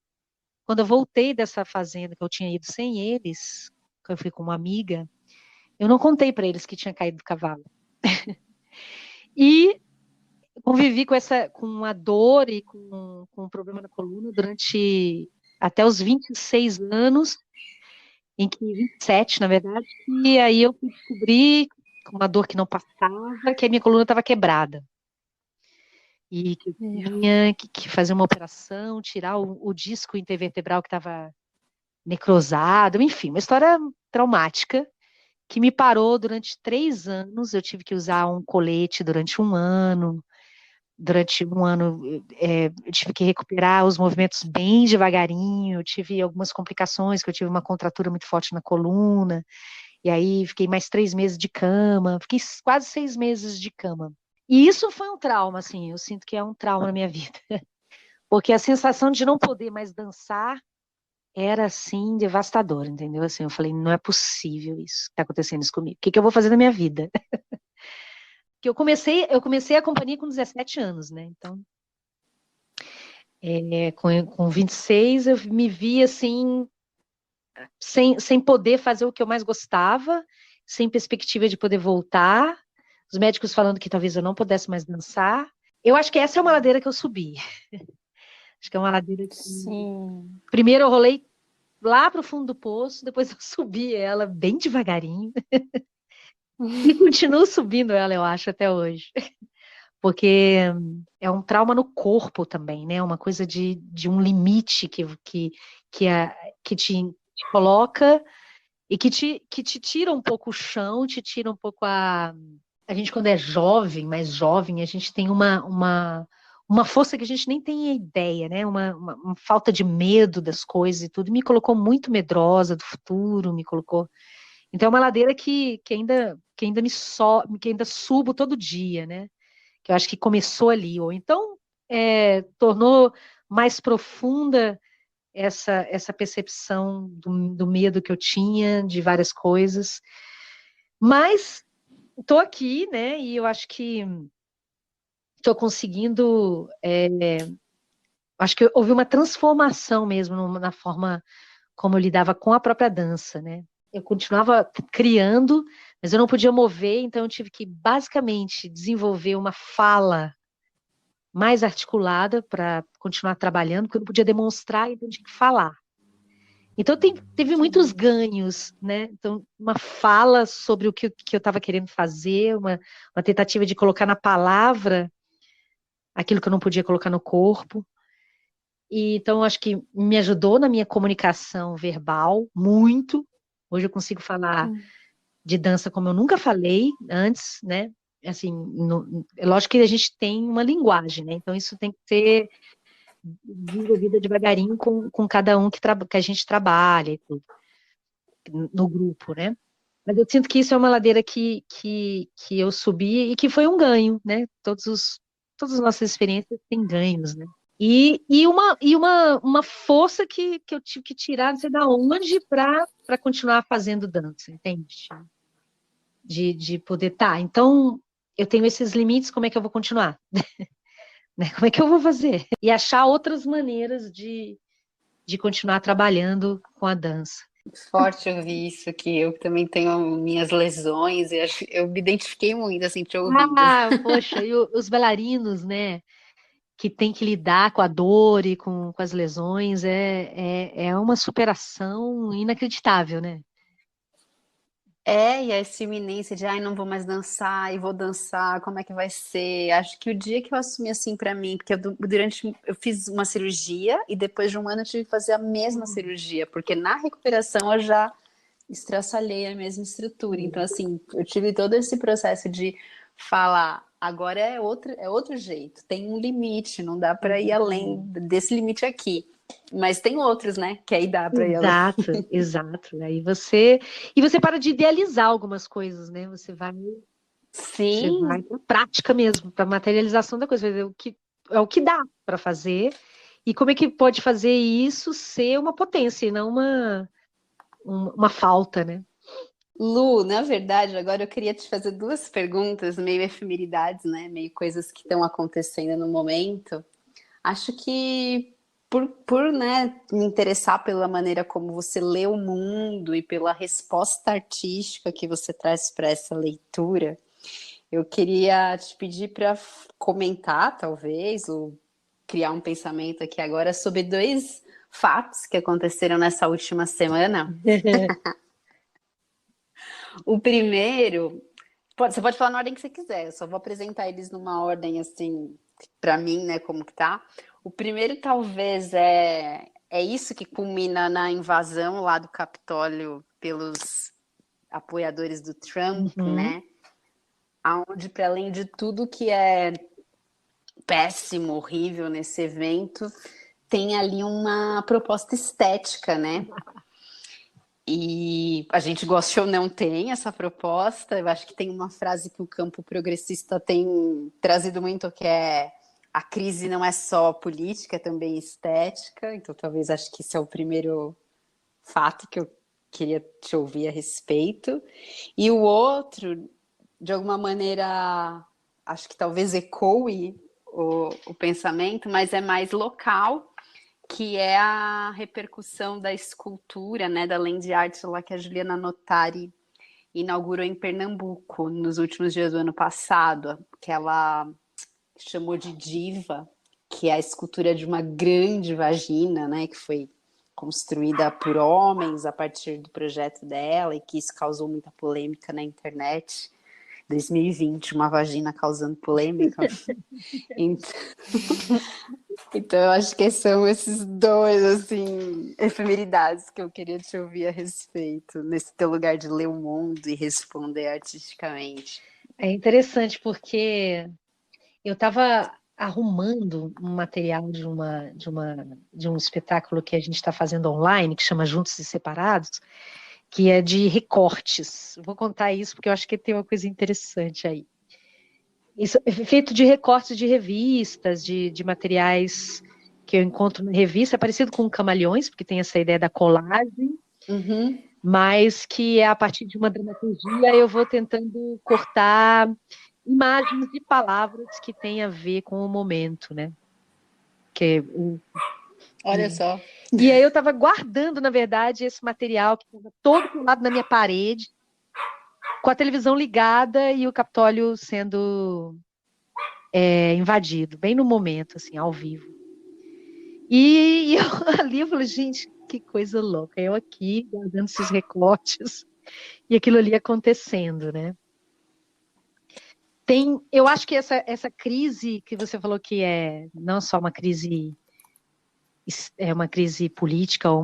quando eu voltei dessa fazenda, que eu tinha ido sem eles, que eu fui com uma amiga, eu não contei para eles que tinha caído do cavalo. E convivi com a dor e com um problema na coluna durante até os 26 anos, em que 27, na verdade, e aí eu fui descobrir, com uma dor que não passava, que a minha coluna estava quebrada. E que eu tinha que fazer uma operação, tirar o disco intervertebral que estava necrosado, enfim, uma história traumática que me parou durante 3 anos. Eu tive que usar um colete durante um ano. Durante um ano, eu tive que recuperar os movimentos bem devagarinho. Eu tive algumas complicações, que eu tive uma contratura muito forte na coluna. E aí fiquei mais 3 meses de cama. Fiquei quase 6 meses de cama. E isso foi um trauma, assim. Eu sinto que é um trauma na minha vida. Porque a sensação de não poder mais dançar era, assim, devastador, entendeu? Assim, eu falei, não é possível isso que está acontecendo isso comigo. O que eu vou fazer na minha vida? Porque eu comecei a companhia com 17 anos, né? Então, com 26, eu me vi, assim, sem poder fazer o que eu mais gostava, sem perspectiva de poder voltar. Os médicos falando que talvez eu não pudesse mais dançar. Eu acho que essa é uma ladeira que eu subi. Acho que é uma ladeira que... Sim. Primeiro eu rolei lá para o fundo do poço, depois eu subi ela bem devagarinho. E continuo subindo ela, eu acho, até hoje. Porque é um trauma no corpo também, né? Uma coisa de um limite que te coloca e que te tira um pouco o chão, te tira um pouco a... A gente, quando é jovem, mais jovem, a gente tem uma força que a gente nem tem ideia, né? Uma falta de medo das coisas e tudo. Me colocou muito medrosa do futuro, me colocou... Então é uma ladeira que ainda subo todo dia, né? Que eu acho que começou ali, ou então tornou mais profunda essa percepção do medo que eu tinha de várias coisas. Mas estou aqui, né? E eu acho que estou conseguindo. Acho que houve uma transformação mesmo na forma como eu lidava com a própria dança, né? Eu continuava criando, mas eu não podia mover, então eu tive que basicamente desenvolver uma fala mais articulada para continuar trabalhando, porque eu não podia demonstrar, então eu tinha que falar. Então teve muitos ganhos, né? Então, uma fala sobre o que eu estava querendo fazer, uma tentativa de colocar na palavra aquilo que eu não podia colocar no corpo. E, então, acho que me ajudou na minha comunicação verbal, muito. Hoje eu consigo falar de dança como eu nunca falei antes, né? Assim, é lógico que a gente tem uma linguagem, né? Então, isso tem que ser desenvolvida devagarinho com cada um que a gente trabalha e tudo, no grupo, né? Mas eu sinto que isso é uma ladeira que eu subi e que foi um ganho, né? Todas as nossas experiências têm ganhos, né? E uma força que eu tive que tirar, não sei da onde, para continuar fazendo dança, entende? De poder, tá, então eu tenho esses limites, como é que eu vou continuar? Né? Como é que eu vou fazer? E achar outras maneiras de continuar trabalhando com a dança. Forte ouvir isso, que eu também tenho minhas lesões, e eu me identifiquei muito, assim, te ouvindo. Poxa, e os bailarinos, né, que tem que lidar com a dor e com as lesões, é uma superação inacreditável, né? E essa iminência de, ai, não vou mais dançar, e vou dançar, como é que vai ser? Acho que o dia que eu assumi assim pra mim, porque eu fiz uma cirurgia e depois de um ano eu tive que fazer a mesma cirurgia, porque na recuperação eu já estraçalhei a mesma estrutura. Então, assim, eu tive todo esse processo de falar, Agora é outro jeito, tem um limite, não dá para ir além desse limite aqui. Mas tem outros, né? Que aí dá para ir além. Exato, exato. E você para de idealizar algumas coisas, né? Você vai Sim, para a prática mesmo, para a materialização da coisa, é o que dá para fazer e como é que pode fazer isso ser uma potência e não uma falta, né? Lu, na verdade, agora eu queria te fazer duas perguntas, meio efemeridades, né? Meio coisas que estão acontecendo no momento. Acho que por né, me interessar pela maneira como você lê o mundo e pela resposta artística que você traz para essa leitura, eu queria te pedir para comentar, talvez, ou criar um pensamento aqui agora sobre dois fatos que aconteceram nessa última semana. O primeiro, você pode falar na ordem que você quiser, eu só vou apresentar eles numa ordem assim, para mim, né, como que tá. O primeiro talvez é isso que culmina na invasão lá do Capitólio pelos apoiadores do Trump, Uhum. né? Aonde, para além de tudo que é péssimo, horrível nesse evento, tem ali uma proposta estética, né? E a gente gosta ou não tem essa proposta. Eu acho que tem uma frase que o campo progressista tem trazido muito, que é a crise não é só política, é também estética. Então, talvez acho que esse é o primeiro fato que eu queria te ouvir a respeito. E o outro, de alguma maneira, acho que talvez ecoe o pensamento, mas é mais local, que é a repercussão da escultura, né, da Land Art lá que a Juliana Notari inaugurou em Pernambuco nos últimos dias do ano passado, que ela chamou de Diva, que é a escultura de uma grande vagina, né, que foi construída por homens a partir do projeto dela e que isso causou muita polêmica na internet. 2020, uma vagina causando polêmica. Então, então, eu acho que são esses dois, assim, efemeridades que eu queria te ouvir a respeito, nesse teu lugar de ler o mundo e responder artisticamente. É interessante porque eu estava arrumando um material de um espetáculo que a gente está fazendo online, que chama Juntos e Separados, que é de recortes. Vou contar isso porque eu acho que tem uma coisa interessante aí. Isso é feito de recortes de revistas, de materiais que eu encontro na revista, é parecido com Camaleões, porque tem essa ideia da colagem, Uhum. mas que é a partir de uma dramaturgia eu vou tentando cortar imagens e palavras que têm a ver com o momento, né? Que, Olha só. e aí eu estava guardando, na verdade, esse material que estava todo colado na minha parede, com a televisão ligada e o Capitólio sendo invadido, bem no momento, assim, ao vivo. E eu ali eu falei, gente, que coisa louca. Eu aqui, guardando esses recortes, e aquilo ali acontecendo, né? Eu acho que essa crise que você falou que é não só uma crise política ou é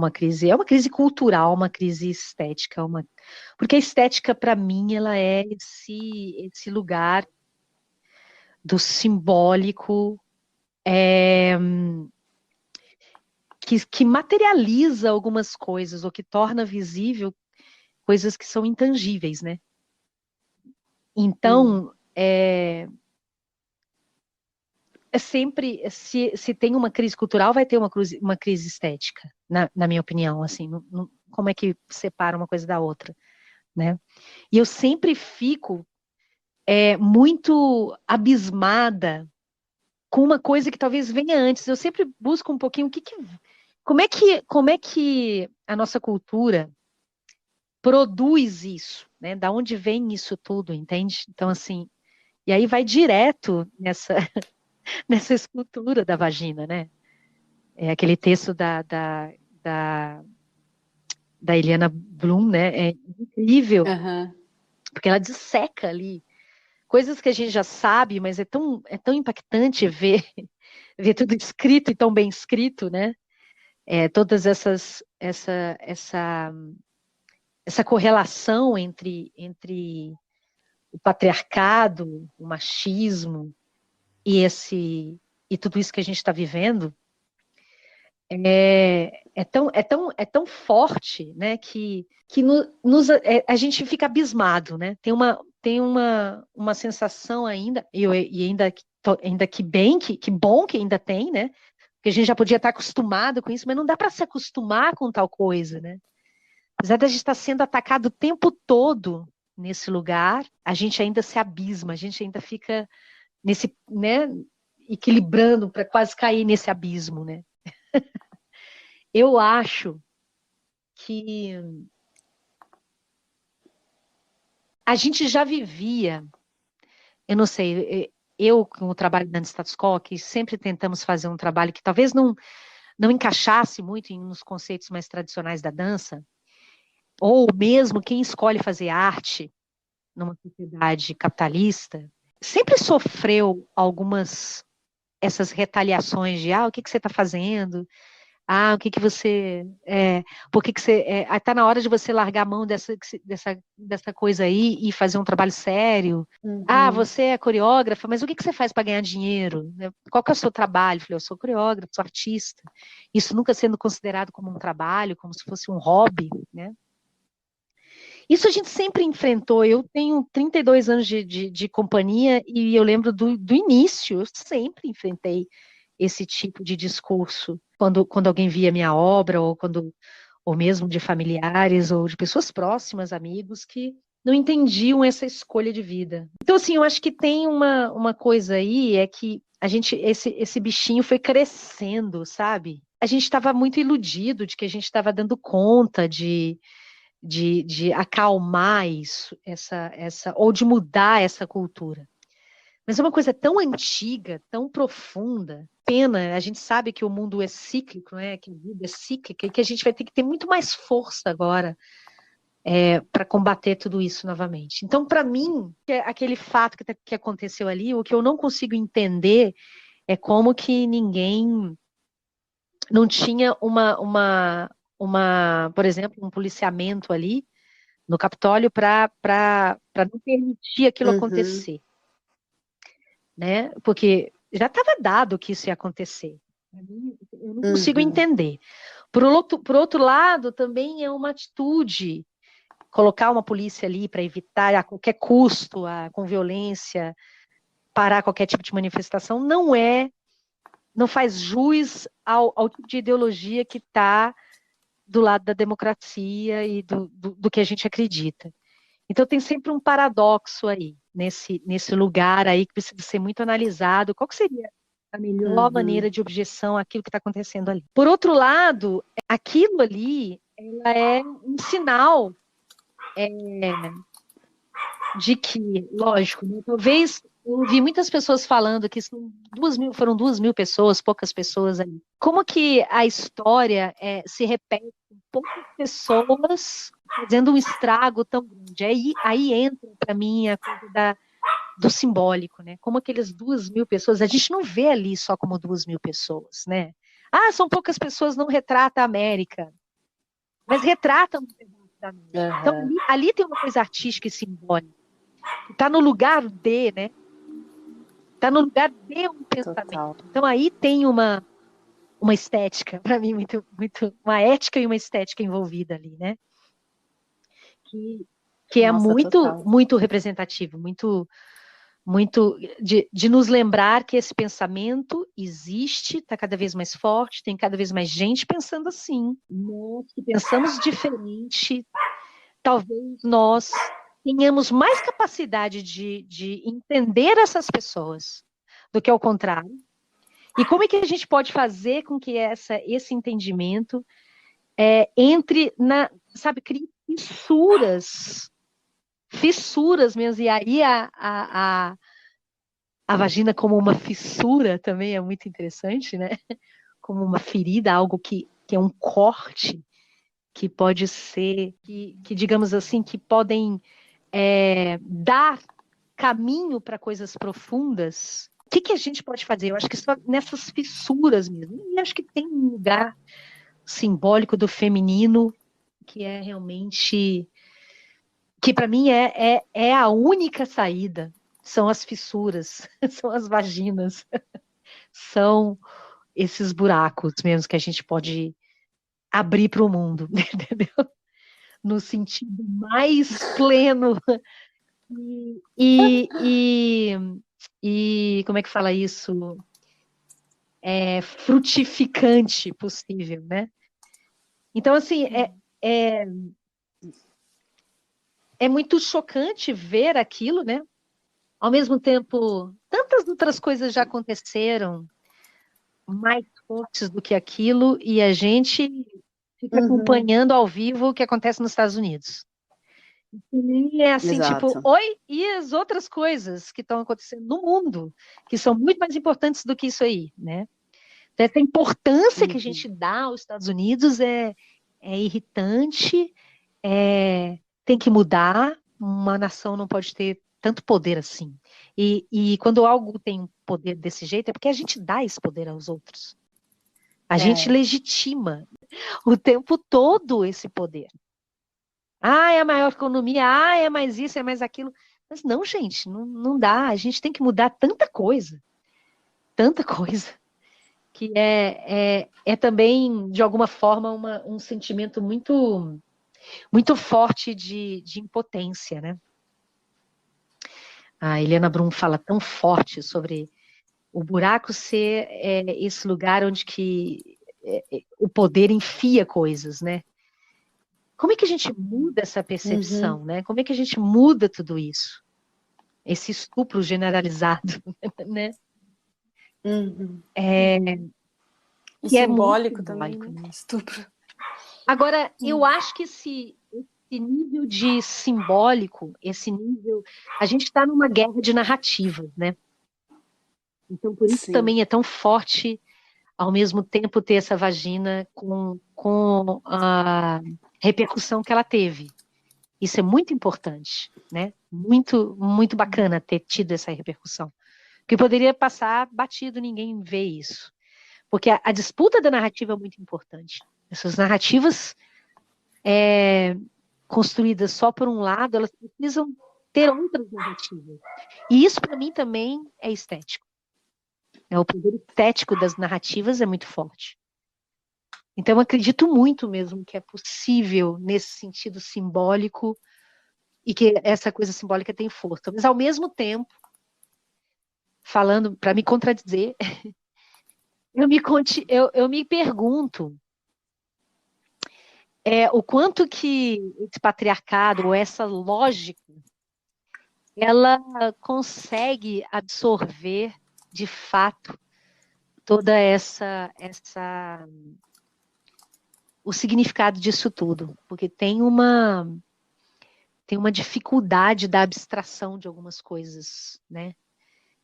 uma crise cultural, uma crise estética, porque a estética para mim ela é esse lugar do simbólico que materializa algumas coisas ou que torna visível coisas que são intangíveis, né? Então, é sempre, se tem uma crise cultural, vai ter uma crise estética, na minha opinião, assim, como é que separa uma coisa da outra, né? E eu sempre fico muito abismada com uma coisa que talvez venha antes. Eu sempre busco um pouquinho como é que a nossa cultura produz isso, né? Da onde vem isso tudo, entende? Então, assim, e aí vai direto nessa escultura da vagina, né? É aquele texto da, da Eliana Bloom, né? É incrível, Uhum. porque ela disseca ali coisas que a gente já sabe, mas é tão impactante ver tudo escrito e tão bem escrito, né? Todas essa correlação entre o patriarcado, o machismo e tudo isso que a gente está vivendo é tão forte, né, que a gente fica abismado, né? Tem uma sensação ainda, ainda que bom que ainda tem, né? Porque a gente já podia estar acostumado com isso, mas não dá para se acostumar com tal coisa, né? Apesar de a gente estar sendo atacado o tempo todo nesse lugar, a gente ainda se abisma, a gente ainda fica nesse, né, equilibrando para quase cair nesse abismo, né? Eu acho que a gente já vivia, eu não sei, eu com o trabalho da Status Quo, que sempre tentamos fazer um trabalho que talvez não encaixasse muito nos conceitos mais tradicionais da dança, ou mesmo quem escolhe fazer arte numa sociedade capitalista, sempre sofreu essas retaliações de, o que você está fazendo? O que você... por que você... tá na hora de você largar a mão dessa coisa aí e fazer um trabalho sério. Você é coreógrafa, mas o que você faz para ganhar dinheiro? Qual que é o seu trabalho? Eu falei, eu sou coreógrafa, sou artista. Isso nunca sendo considerado como um trabalho, como se fosse um hobby, né? Isso a gente sempre enfrentou. Eu tenho 32 anos de companhia e eu lembro do início, eu sempre enfrentei esse tipo de discurso. Quando alguém via minha obra, ou mesmo de familiares, ou de pessoas próximas, amigos, que não entendiam essa escolha de vida. Então, assim, eu acho que tem uma coisa aí, é que esse bichinho foi crescendo, sabe? A gente estava muito iludido de que a gente estava dando conta de acalmar isso, ou de mudar essa cultura. Mas é uma coisa tão antiga, tão profunda. Pena, a gente sabe que o mundo é cíclico, né? Que a vida é cíclica e que a gente vai ter que ter muito mais força agora para combater tudo isso novamente. Então, para mim, aquele fato que aconteceu ali, o que eu não consigo entender é como que ninguém não tinha por exemplo, um policiamento ali no Capitólio para não permitir aquilo acontecer, né? Porque já estava dado que isso ia acontecer. Eu não consigo entender. Por outro lado, também é uma atitude colocar uma polícia ali para evitar a qualquer custo, com violência, parar qualquer tipo de manifestação, não faz jus ao tipo de ideologia que está do lado da democracia e do que a gente acredita. Então tem sempre um paradoxo aí, nesse lugar aí que precisa ser muito analisado. Qual que seria a melhor maneira de objeção àquilo que está acontecendo ali? Por outro lado, aquilo ali ela é um sinal de que, lógico, né, talvez eu ouvi muitas pessoas falando que foram 2.000 pessoas, poucas pessoas ali. Como que a história se repete com poucas pessoas fazendo um estrago tão grande? Aí entra para mim a coisa do simbólico, né? Como aquelas 2.000 pessoas, a gente não vê ali só como 2.000 pessoas, né? São poucas pessoas, não retrata a América, mas retratam um pedaço da América. Então ali tem uma coisa artística e simbólica, que está no lugar de, né? Está no lugar de um pensamento. Total. Então aí tem uma estética, para mim, muito, muito, uma ética e uma estética envolvida ali, né? Que é muito representativo, muito, muito de nos lembrar que esse pensamento existe, está cada vez mais forte, tem cada vez mais gente pensando assim. Nós que pensamos diferente, talvez nós tenhamos mais capacidade de entender essas pessoas do que ao contrário. E como é que a gente pode fazer com que esse entendimento entre sabe, crie fissuras mesmo, e aí a vagina como uma fissura também é muito interessante, né? Como uma ferida, algo que é um corte, que pode ser, que digamos assim, que podem dar caminho para coisas profundas. O que a gente pode fazer? Eu acho que só nessas fissuras mesmo. E acho que tem um lugar simbólico do feminino que é realmente que para mim é a única saída, são as fissuras, são as vaginas, são esses buracos mesmo que a gente pode abrir para o mundo, entendeu? No sentido mais pleno e como é que fala isso? Frutificante possível, né? Então, assim, é muito chocante ver aquilo, né? Ao mesmo tempo, tantas outras coisas já aconteceram mais fortes do que aquilo e a gente fica acompanhando ao vivo o que acontece nos Estados Unidos. E é assim, tipo, Exato. oi, e as outras coisas que estão acontecendo no mundo, que são muito mais importantes do que isso aí, né? Então, essa importância que a gente dá aos Estados Unidos é irritante, tem que mudar, uma nação não pode ter tanto poder assim. E quando algo tem poder desse jeito, é porque a gente dá esse poder aos outros. A gente legitima o tempo todo esse poder. Ah, é a maior economia, ah, é mais isso, é mais aquilo. Mas não, gente, não dá. A gente tem que mudar tanta coisa, que é também, de alguma forma, um sentimento muito, muito forte de impotência, né? A Helena Brum fala tão forte sobre o buraco ser esse lugar onde que o poder enfia coisas, né? Como é que a gente muda essa percepção, né? Como é que a gente muda tudo isso? Esse estupro generalizado, né? E Que é simbólico muito também, simbólico, né? Estupro. Agora, eu acho que esse nível de simbólico, esse nível... A gente está numa guerra de narrativas, né? Então, por isso Sim. também é tão forte, ao mesmo tempo, ter essa vagina com a repercussão que ela teve. Isso é muito importante, né? Muito, muito bacana ter tido essa repercussão. Porque poderia passar batido, ninguém vê isso. Porque a disputa da narrativa é muito importante. Essas narrativas construídas só por um lado, elas precisam ter outras narrativas. E isso, para mim, também é estético. O poder estético das narrativas é muito forte. Então, eu acredito muito mesmo que é possível, nesse sentido simbólico, e que essa coisa simbólica tem força. Mas, ao mesmo tempo, falando, para me contradizer, eu me pergunto o quanto que esse patriarcado, ou essa lógica, ela consegue absorver, de fato, toda o significado disso tudo. Porque tem uma dificuldade da abstração de algumas coisas, né?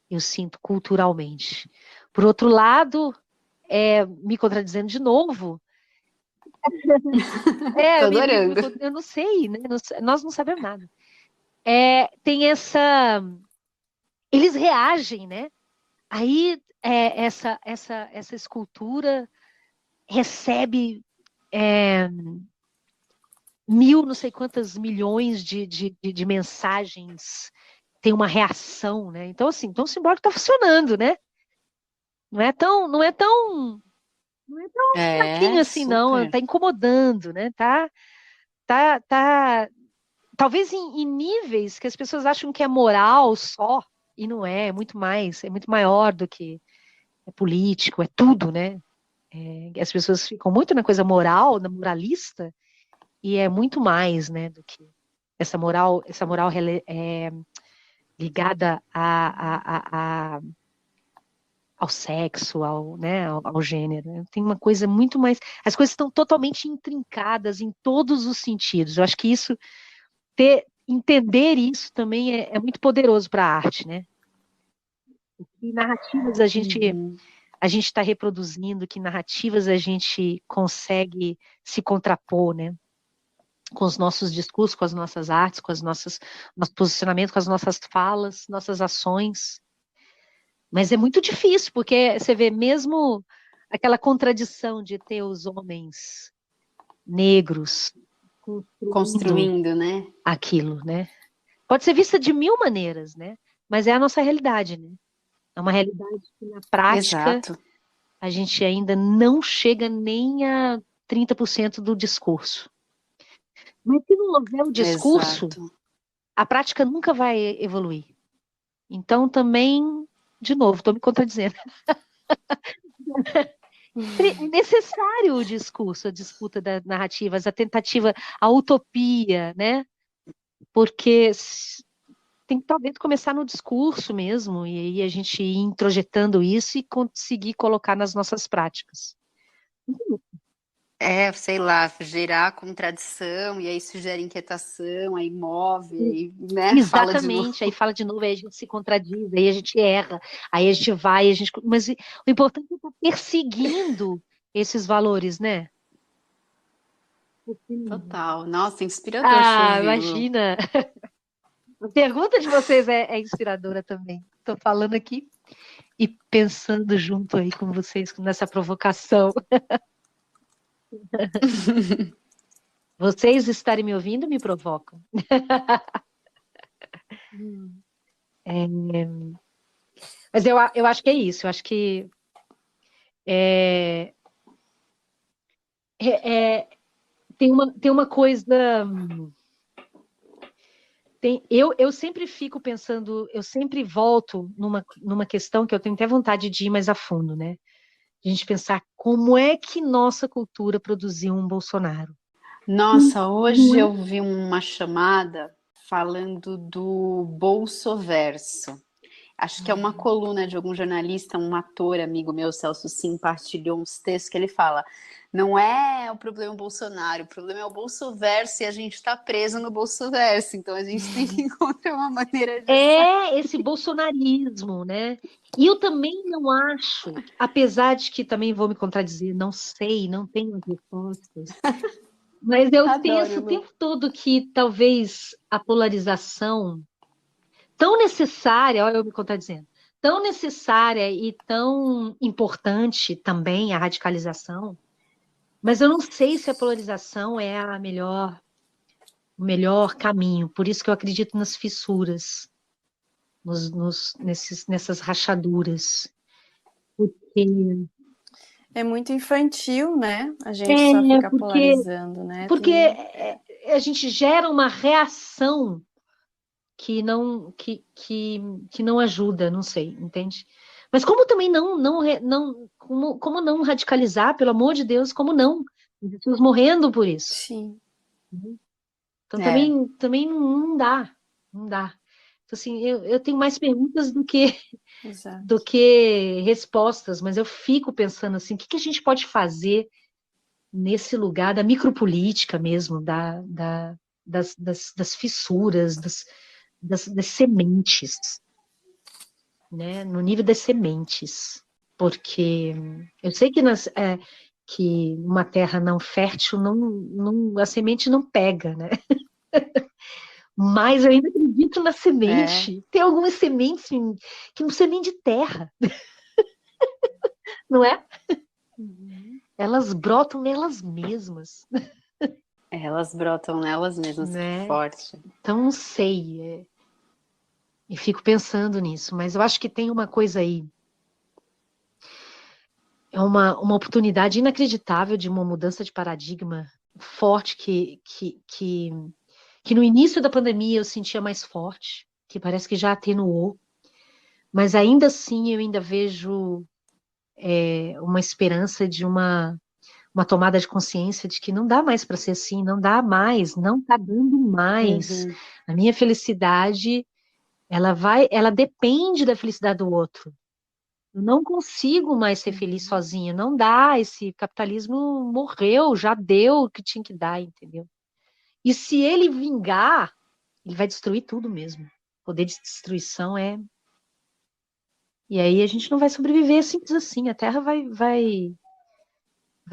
Eu sinto culturalmente. Por outro lado, me contradizendo de novo, Tô adorando. eu não sei, né? Nós não sabemos nada. Tem essa... Eles reagem, né? Aí essa escultura recebe mil, não sei quantas milhões de mensagens, tem uma reação, né? Então, assim, o simbólico está funcionando, né? Não é tão fraquinho assim, não. Super. Está incomodando, né? Tá talvez em níveis que as pessoas acham que é moral só, e não é muito mais, é muito maior do que é político, é tudo, né? As pessoas ficam muito na coisa moral, na moralista, e é muito mais, né, do que essa moral ligada ao sexo, né, ao gênero. Tem uma coisa muito mais... As coisas estão totalmente intrincadas em todos os sentidos. Eu acho que entender isso também é muito poderoso para a arte, né? Que narrativas a gente está reproduzindo, que narrativas a gente consegue se contrapor, né? Com os nossos discursos, com as nossas artes, com nosso posicionamento, com as nossas falas, nossas ações. Mas é muito difícil, porque você vê mesmo aquela contradição de ter os homens negros construindo, né? aquilo, né? Pode ser vista de mil maneiras, né? Mas é a nossa realidade, né? É uma realidade que na prática Exato. a gente ainda não chega nem a 30% do discurso. Mas se não houver o discurso, Exato. a prática nunca vai evoluir. Então também, de novo, estou me contradizendo. É necessário o discurso, a disputa das narrativas, a tentativa, a utopia, né? Porque tem que talvez começar no discurso mesmo, e aí a gente ir introjetando isso e conseguir colocar nas nossas práticas. É, sei lá, gerar contradição, e aí isso gera inquietação, aí move, aí, né, fala de novo. Exatamente, aí fala de novo, aí a gente se contradiz, aí a gente erra, aí a gente vai, mas o importante é estar perseguindo esses valores, né? Total. Nossa, inspirador te Ah, ouvir, Lu. imagina! A pergunta de vocês é inspiradora também. Estou falando aqui e pensando junto aí com vocês nessa provocação. Vocês estarem me ouvindo me provocam. Mas eu acho que é isso. Eu acho que é, tem uma coisa. Eu sempre fico pensando, eu sempre volto numa questão que eu tenho até vontade de ir mais a fundo, né? A gente pensar como é que nossa cultura produziu um Bolsonaro. Nossa, Não hoje é? eu vi uma chamada falando do Bolsoverso. Acho que é uma coluna de algum jornalista, um ator amigo meu, Celso Sim, partilhou uns textos que ele fala: não é o problema Bolsonaro, o problema é o Bolsoverso e a gente está preso no Bolsoverso. Então a gente tem que encontrar uma maneira de sair. É esse bolsonarismo, né? E eu também não acho, apesar de que também vou me contradizer, não sei, não tenho as respostas, mas eu Adoro, penso o Lu. tempo todo que talvez a polarização tão necessária, olha eu me contradizendo, tão necessária e tão importante também a radicalização, mas eu não sei se a polarização é o melhor caminho. Por isso que eu acredito nas fissuras, nessas rachaduras. Porque, É muito infantil, né? A gente só é, ficar porque, polarizando, né? porque Tem... a gente gera uma reação que não ajuda, não sei, entende? Mas como também como não radicalizar, pelo amor de Deus, como não? Tem pessoas morrendo por isso. Sim, Então É, também não dá, não dá. Então, assim, eu tenho mais perguntas do exato. que respostas, mas eu fico pensando assim, o que a gente pode fazer nesse lugar da micropolítica mesmo, das fissuras, das sementes, né? No nível das sementes. Porque eu sei que uma terra não fértil, a semente não pega, né? Mas eu ainda acredito na é. semente. Tem algumas sementes que não servem de terra, não é? Elas brotam nelas mesmas, Elas brotam nelas mesmas, que né? forte. Então, não sei. E fico pensando nisso, mas eu acho que tem uma coisa aí. É uma oportunidade inacreditável de uma mudança de paradigma forte que no início da pandemia eu sentia mais forte, que parece que já atenuou, mas ainda assim eu ainda vejo uma esperança de uma tomada de consciência de que não dá mais para ser assim, não dá mais, não está dando mais. Uhum. A minha felicidade, ela depende da felicidade do outro. Eu não consigo mais ser feliz sozinha, não dá, esse capitalismo morreu, já deu o que tinha que dar, entendeu? E se ele vingar, ele vai destruir tudo mesmo. O poder de destruição é. E aí a gente não vai sobreviver simples assim. A Terra vai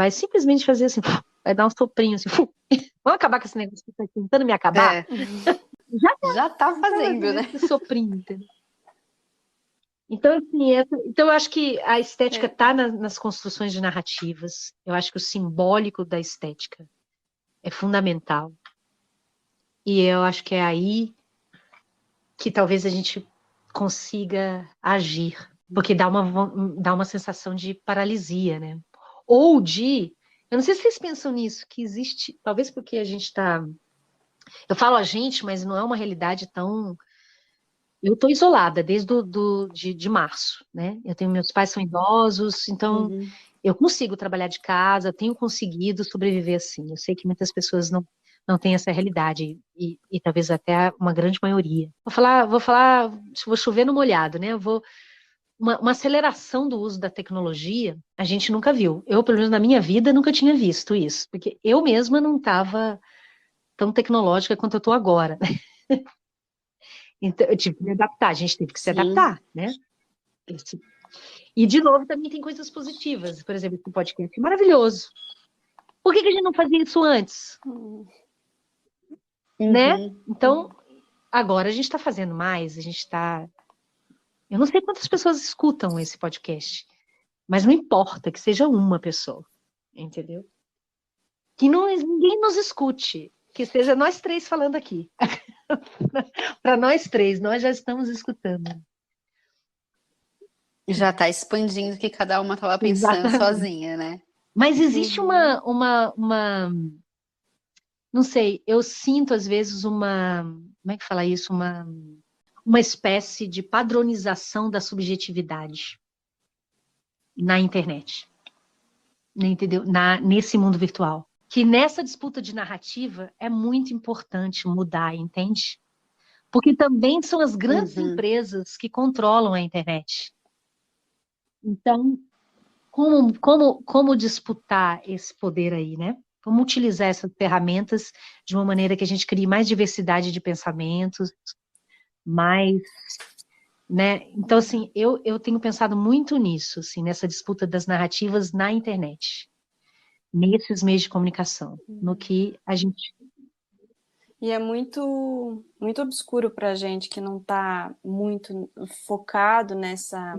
simplesmente fazer assim, vai dar um soprinho assim. Vamos acabar com esse negócio que está tentando me acabar? É, Já já tá tá fazendo, fazendo né? esse soprinho, entendeu? Então, assim, então eu acho que a estética É, está nas construções de narrativas. Eu acho que o simbólico da estética é fundamental. E eu acho que é aí que talvez a gente consiga agir, porque dá uma sensação de paralisia, né? Ou de, eu não sei se vocês pensam nisso, que existe, talvez porque a gente está, eu falo a gente, mas não é uma realidade tão, eu estou isolada desde de março, né? Meus pais são idosos, então Uhum. eu consigo trabalhar de casa, tenho conseguido sobreviver assim. Eu sei que muitas pessoas não têm essa realidade, e talvez até uma grande maioria. Vou chover no molhado, né? Uma aceleração do uso da tecnologia, a gente nunca viu. Eu, pelo menos na minha vida, nunca tinha visto isso, porque eu mesma não estava tão tecnológica quanto eu estou agora. Então, eu tive que me adaptar, a gente teve que se Sim. adaptar, né? E, de novo, também tem coisas positivas. Por exemplo, esse podcast é maravilhoso. Por que a gente não fazia isso antes? Né? Uhum. Então, agora a gente está fazendo mais, a gente está. Eu não sei quantas pessoas escutam esse podcast, mas não importa que seja uma pessoa, entendeu? Que ninguém nos escute, que seja nós três falando aqui. Para nós três, nós já estamos escutando. Já tá expandindo o que cada uma tava pensando Exatamente. sozinha, né? Mas existe não sei, eu sinto às vezes como é que fala isso? Uma espécie de padronização da subjetividade na internet, né, entendeu? Nesse mundo virtual. Que nessa disputa de narrativa é muito importante mudar, entende? Porque também são as grandes Uhum. empresas que controlam a internet. Então, como disputar esse poder aí, né? Como utilizar essas ferramentas de uma maneira que a gente crie mais diversidade de pensamentos, mais, né? Então, assim, eu tenho pensado muito nisso, assim, nessa disputa das narrativas na internet, nesses meios de comunicação, no que a gente... E é muito, muito obscuro para a gente que não está muito focado nessa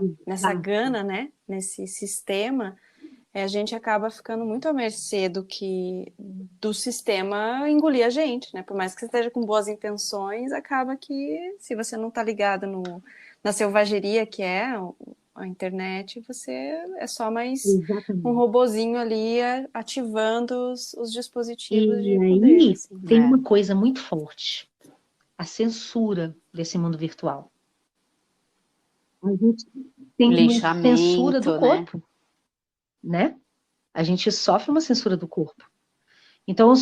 gana, né? Nesse sistema. A gente acaba ficando muito à mercê do sistema engolir a gente, né? Por mais que você esteja com boas intenções, acaba que se você não está ligado na selvageria que é a internet, você é só mais um robozinho ali ativando os dispositivos de E poder. aí Assim. tem uma coisa muito forte, a censura desse mundo virtual. A gente tem uma censura do Lixamento, né? corpo, né? A gente sofre uma censura do corpo. Então,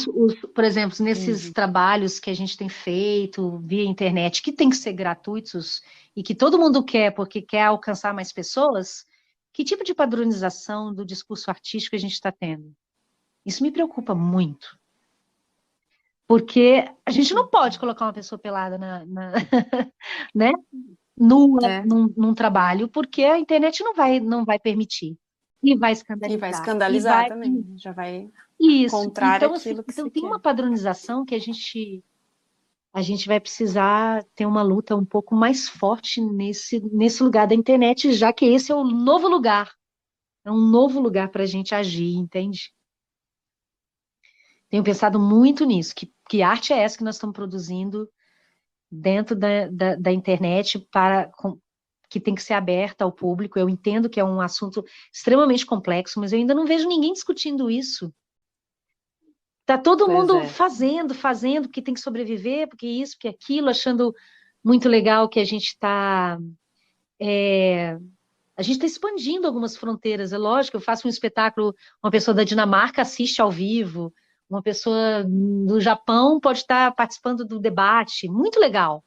por exemplo, nesses trabalhos que a gente tem feito via internet, que tem que ser gratuitos e que todo mundo quer porque quer alcançar mais pessoas, que tipo de padronização do discurso artístico a gente está tendo? Isso me preocupa muito. Porque a gente não pode colocar uma pessoa pelada né, nua num trabalho, porque a internet não vai permitir. E vai escandalizar. E vai escandalizar também. Já vai contrário aquilo que então se tem quer. uma padronização que a gente vai precisar ter uma luta um pouco mais forte nesse lugar da internet, já que esse é o novo lugar. É um novo lugar para a gente agir, entende? Tenho pensado muito nisso, que arte é essa que nós estamos produzindo dentro da internet que tem que ser aberta ao público. Eu entendo que é um assunto extremamente complexo, mas eu ainda não vejo ninguém discutindo isso. Tá todo mundo fazendo, porque tem que sobreviver, porque isso, porque aquilo, achando muito legal que a gente está expandindo algumas fronteiras. É lógico, eu faço um espetáculo, uma pessoa da Dinamarca assiste ao vivo, uma pessoa do Japão pode estar participando do debate, muito legal.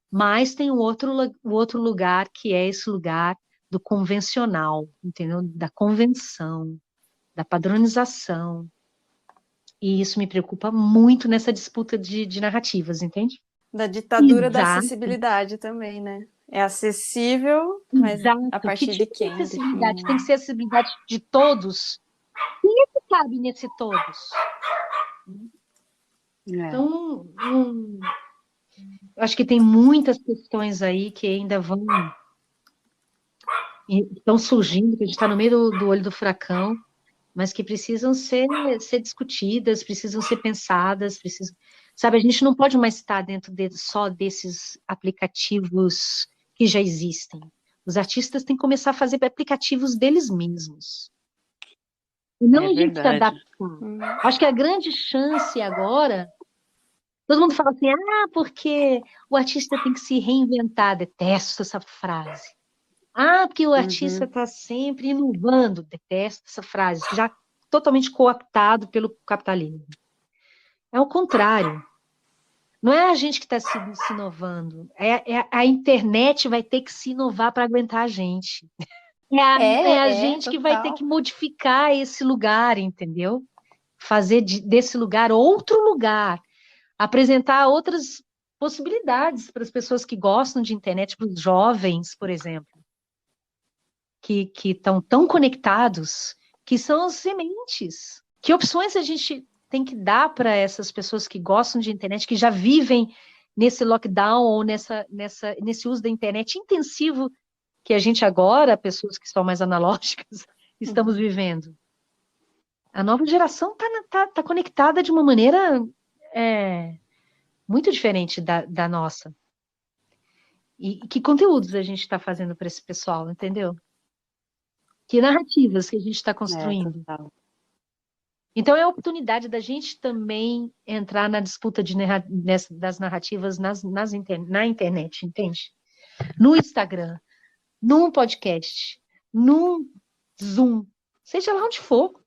Mas tem o outro lugar, que é esse lugar do convencional, entendeu? Da convenção, da padronização. E isso me preocupa muito nessa disputa de narrativas, entende? Da ditadura da Exato. acessibilidade também, né? É acessível, mas a partir de quem? Que acessibilidade? Tem que ser acessibilidade de todos. Quem é que cabe nesse todos? Então, acho que tem muitas questões aí que ainda estão surgindo, que a gente está no meio do olho do furacão, mas que precisam ser discutidas, precisam ser pensadas, Sabe, a gente não pode mais estar dentro só desses aplicativos que já existem. Os artistas têm que começar a fazer aplicativos deles mesmos. E não É a gente se verdade. adaptar. Acho que a grande chance agora, todo mundo fala assim, porque o artista tem que se reinventar. Detesto essa frase. Porque o artista está sempre inovando. Detesto essa frase. Já totalmente cooptado pelo capitalismo. É o contrário. Não é a gente que está se inovando. A internet vai ter que se inovar para aguentar a gente. É a gente que vai ter que total. modificar esse lugar, entendeu? Fazer desse lugar outro lugar. Apresentar outras possibilidades para as pessoas que gostam de internet, para os jovens, por exemplo, que estão tão conectados, que são as sementes. Que opções a gente tem que dar para essas pessoas que gostam de internet, que já vivem nesse lockdown ou nesse uso da internet intensivo que a gente agora, pessoas que são mais analógicas, estamos vivendo? A nova geração tá conectada de uma maneira muito diferente da nossa. E que conteúdos a gente está fazendo para esse pessoal, entendeu? Que narrativas que a gente está construindo. Total. Então é a oportunidade da gente também entrar na disputa das narrativas na internet, entende? No Instagram, num podcast, num Zoom, seja lá onde for.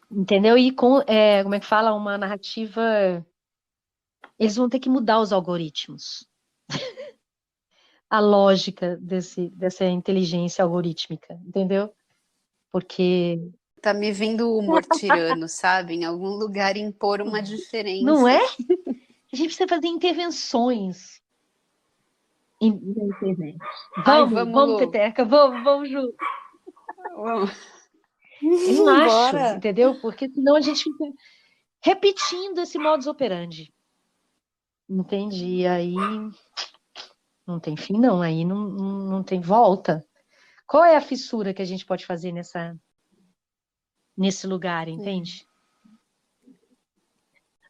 Entendeu? E como é que fala? Uma narrativa. Eles vão ter que mudar os algoritmos. A lógica dessa inteligência algorítmica, entendeu? Porque. Tá me vindo o humor tirano, sabe? Em algum lugar impor uma Não é? diferença. A gente precisa fazer intervenções na internet. Ai, Vamos, Lu. Peteca, vamos, Ju. Vamos. Eu acho, Bora. entendeu? Porque senão a gente fica repetindo esse modus operandi. Entende? E aí não tem fim, não. Aí não tem volta. Qual é a fissura que a gente pode fazer nesse lugar, entende?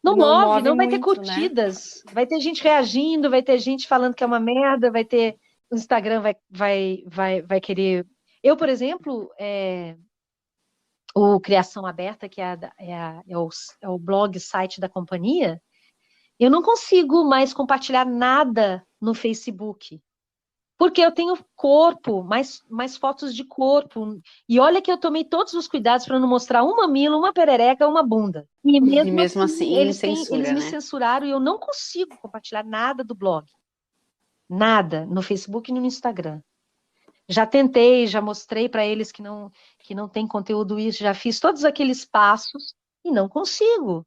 Não move, não vai ter muito, curtidas. Né? Vai ter gente reagindo, vai ter gente falando que é uma merda, vai ter. O Instagram vai querer. Eu, por exemplo, o Criação Aberta, que é o blog, site da companhia, eu não consigo mais compartilhar nada no Facebook. Porque eu tenho corpo, mais fotos de corpo. E olha que eu tomei todos os cuidados para não mostrar um mamilo, uma perereca, uma bunda. E mesmo assim eles me censuraram e eu não consigo compartilhar nada do blog. Nada, no Facebook e no Instagram. Já tentei, já mostrei para eles que não tem conteúdo isso, já fiz todos aqueles passos e não consigo.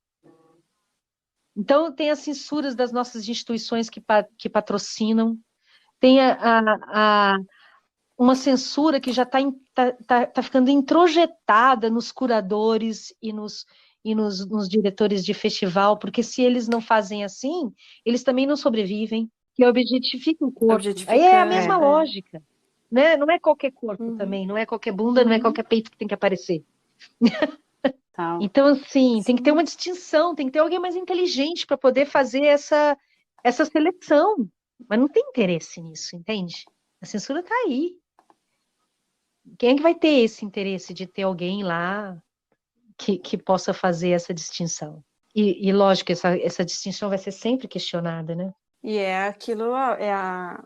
Então, tem as censuras das nossas instituições que patrocinam, tem uma censura que já tá ficando introjetada nos curadores e nos diretores de festival, porque se eles não fazem assim, eles também não sobrevivem, que objetifica o corpo. Aí é a mesma lógica. Né? Não é qualquer corpo também, não é qualquer bunda, não é qualquer peito que tem que aparecer. Então, assim, tem que ter uma distinção, tem que ter alguém mais inteligente para poder fazer essa seleção. Mas não tem interesse nisso, entende? A censura está aí. Quem é que vai ter esse interesse de ter alguém lá que possa fazer essa distinção? E lógico, essa distinção vai ser sempre questionada, né? E é aquilo,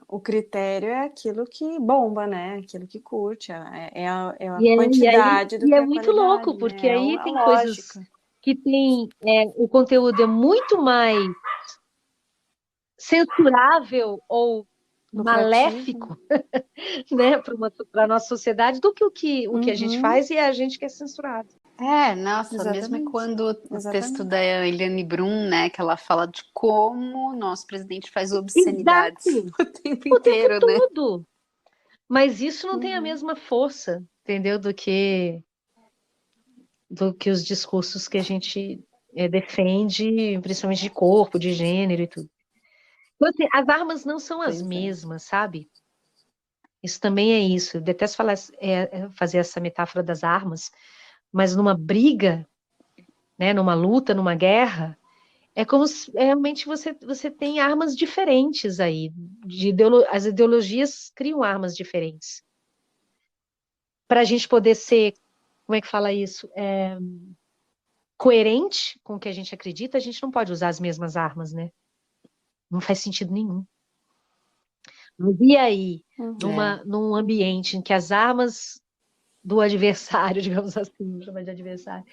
o critério é aquilo que bomba, né? Aquilo que curte, é a quantidade do que é a muito qualidade, louco, porque né? aí tem coisas que tem, o conteúdo é muito mais censurável ou maléfico, né, para a nossa sociedade do que o que a gente faz e a gente que é censurado. Nossa, Exatamente. mesmo quando o texto da Eliane Brum, né, que ela fala de como o nosso presidente faz obscenidades o tempo inteiro, tempo né? todo. Mas isso não tem a mesma força, entendeu, do que os discursos que a gente defende, principalmente de corpo, de gênero e tudo. Então, assim, as armas não são as mesmas, sabe? Isso também é isso. Eu detesto fazer essa metáfora das armas, mas numa briga, né, numa luta, numa guerra, é como se realmente você tem armas diferentes aí. As ideologias criam armas diferentes. Para a gente poder ser, como é que fala isso? Coerente com o que a gente acredita, a gente não pode usar as mesmas armas, né? Não faz sentido nenhum. Mas e aí, num ambiente em que as armas do adversário, digamos assim, vamos chamar de adversário,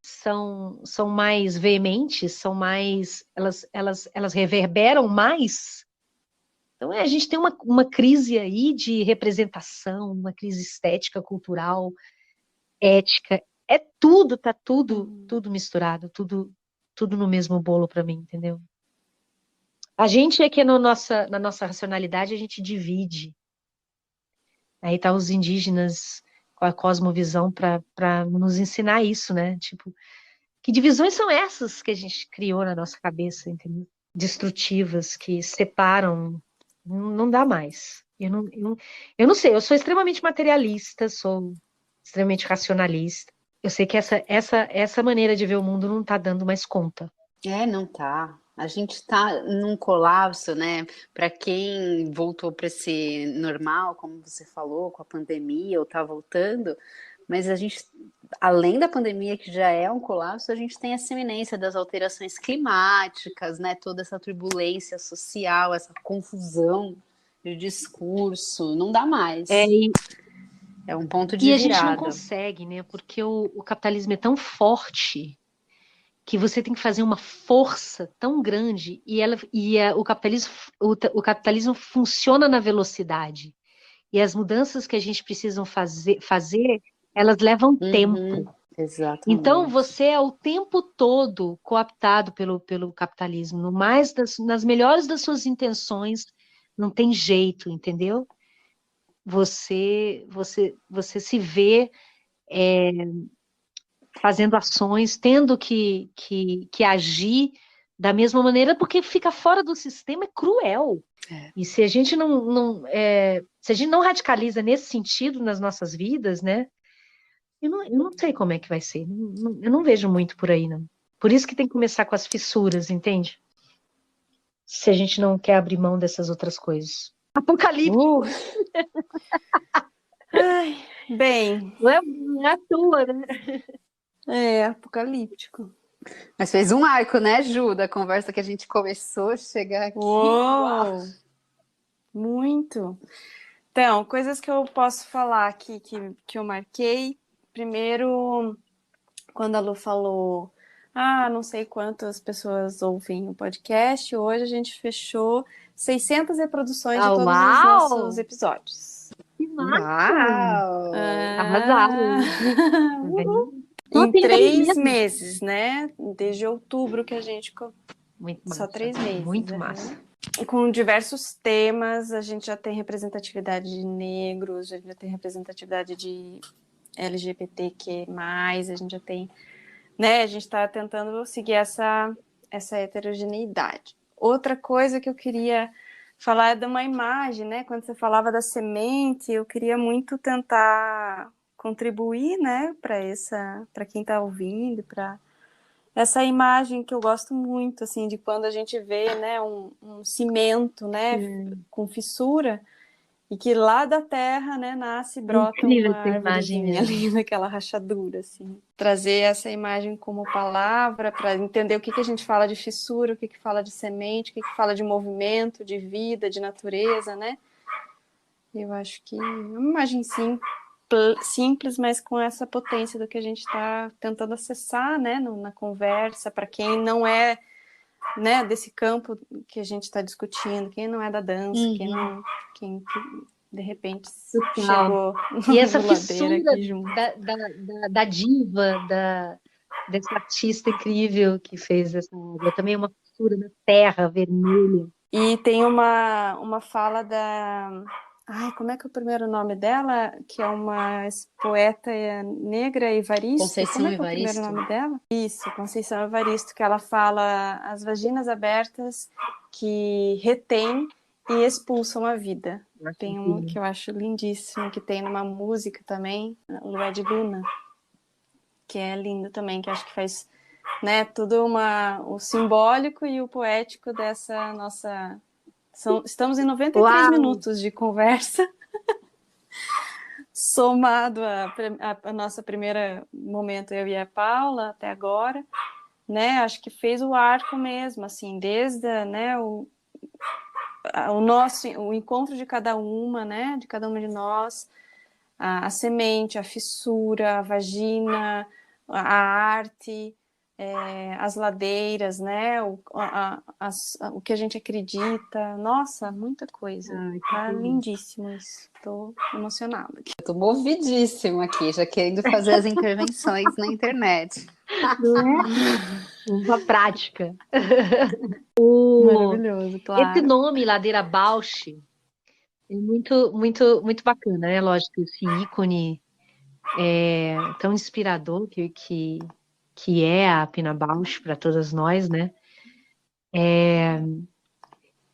são mais veementes, são mais, elas reverberam mais. Então a gente tem uma crise aí de representação, uma crise estética, cultural, ética. É tudo, tá tudo misturado, tudo no mesmo bolo para mim, entendeu? A gente aqui na nossa racionalidade, a gente divide. Aí tá os indígenas com a cosmovisão para nos ensinar isso, né? Tipo, que divisões são essas que a gente criou na nossa cabeça, entendeu? Destrutivas, que separam. Não dá mais. Eu não sei, eu sou extremamente materialista, sou extremamente racionalista. Eu sei que essa maneira de ver o mundo não tá dando mais conta. Não tá. A gente está num colapso, né? Para quem voltou para ser normal, como você falou, com a pandemia, ou está voltando, mas a gente, além da pandemia, que já é um colapso, a gente tem essa iminência das alterações climáticas, né? Toda essa turbulência social, essa confusão de discurso, não dá mais. É um ponto de E a virada. gente não consegue, né? Porque o capitalismo é tão forte que você tem que fazer uma força tão grande o capitalismo funciona na velocidade. E as mudanças que a gente precisa fazer elas levam tempo. Exatamente. Então, você é o tempo todo cooptado pelo capitalismo, nas melhores das suas intenções, não tem jeito, entendeu? Você se vê fazendo ações, tendo que agir da mesma maneira, porque fica fora do sistema é cruel. E se a gente se a gente não radicaliza nesse sentido nas nossas vidas, né? Eu não sei como é que vai ser. Eu não vejo muito por aí, não. Por isso que tem que começar com as fissuras, entende? Se a gente não quer abrir mão dessas outras coisas. Apocalipse. Ai, bem. Não é à toa, né? É apocalíptico. Mas fez um arco, né, Ju, da conversa que a gente começou, chegar aqui. Uou! Muito! Então, coisas que eu posso falar aqui que eu marquei. Primeiro, quando a Lu falou, não sei quantas pessoas ouvem o podcast, hoje a gente fechou 600 reproduções de todos os nossos episódios. Que massa! Uau! Arrasaram! Em 3 meses, né? Desde outubro que a gente... Muito massa. Só 3 meses. Muito massa. Com diversos temas, a gente já tem representatividade de negros, a gente já tem representatividade de LGBTQ+, a gente já tem, né, a gente está tentando seguir essa heterogeneidade. Outra coisa que eu queria falar é de uma imagem, né, quando você falava da semente, eu queria muito tentar contribuir, né, para quem está ouvindo, para essa imagem que eu gosto muito, assim, de quando a gente vê, né, um cimento, né, com fissura, e que lá da terra, né, nasce e brota uma árvorezinha ali naquela rachadura, assim. Trazer essa imagem como palavra para entender o que a gente fala de fissura, o que fala de semente, o que fala de movimento, de vida, de natureza, né? Eu acho que é uma imagem simples, mas com essa potência do que a gente está tentando acessar, né, na conversa, para quem não é, né, desse campo que a gente está discutindo, quem não é da dança, quem de repente chegou e essa fissura aqui junto. da diva, dessa artista incrível que fez essa obra, também uma fissura na terra vermelha. E tem uma fala da... como é que é o primeiro nome dela? Que é uma poeta negra, Evaristo. Conceição Como é que Evaristo. É o primeiro nome dela? Isso, Conceição Evaristo, que ela fala as vaginas abertas que retêm e expulsam a vida. Tem um que eu acho lindíssimo, que tem numa música também, Lué de Luna, que é lindo também, que acho que faz né, tudo o simbólico e o poético dessa nossa... Estamos em 93 Uau! minutos de conversa, somado a nossa primeira momento, eu e a Paula, até agora, né, acho que fez o arco mesmo, assim, desde, né, o encontro de cada uma, né, de cada uma de nós, a semente, a fissura, a vagina, a arte, as ladeiras, né, o que a gente acredita, nossa, muita coisa, Ai, que tá delícia. lindíssimo isso, tô emocionada aqui. Eu tô movidíssima aqui, já querendo fazer as intervenções na internet. Não é? Uma prática. Maravilhoso, Esse claro. nome, Ladeira Bausch, é muito, muito, muito bacana, né? Lógico, esse ícone tão inspirador que é a Pina Bausch para todas nós, né?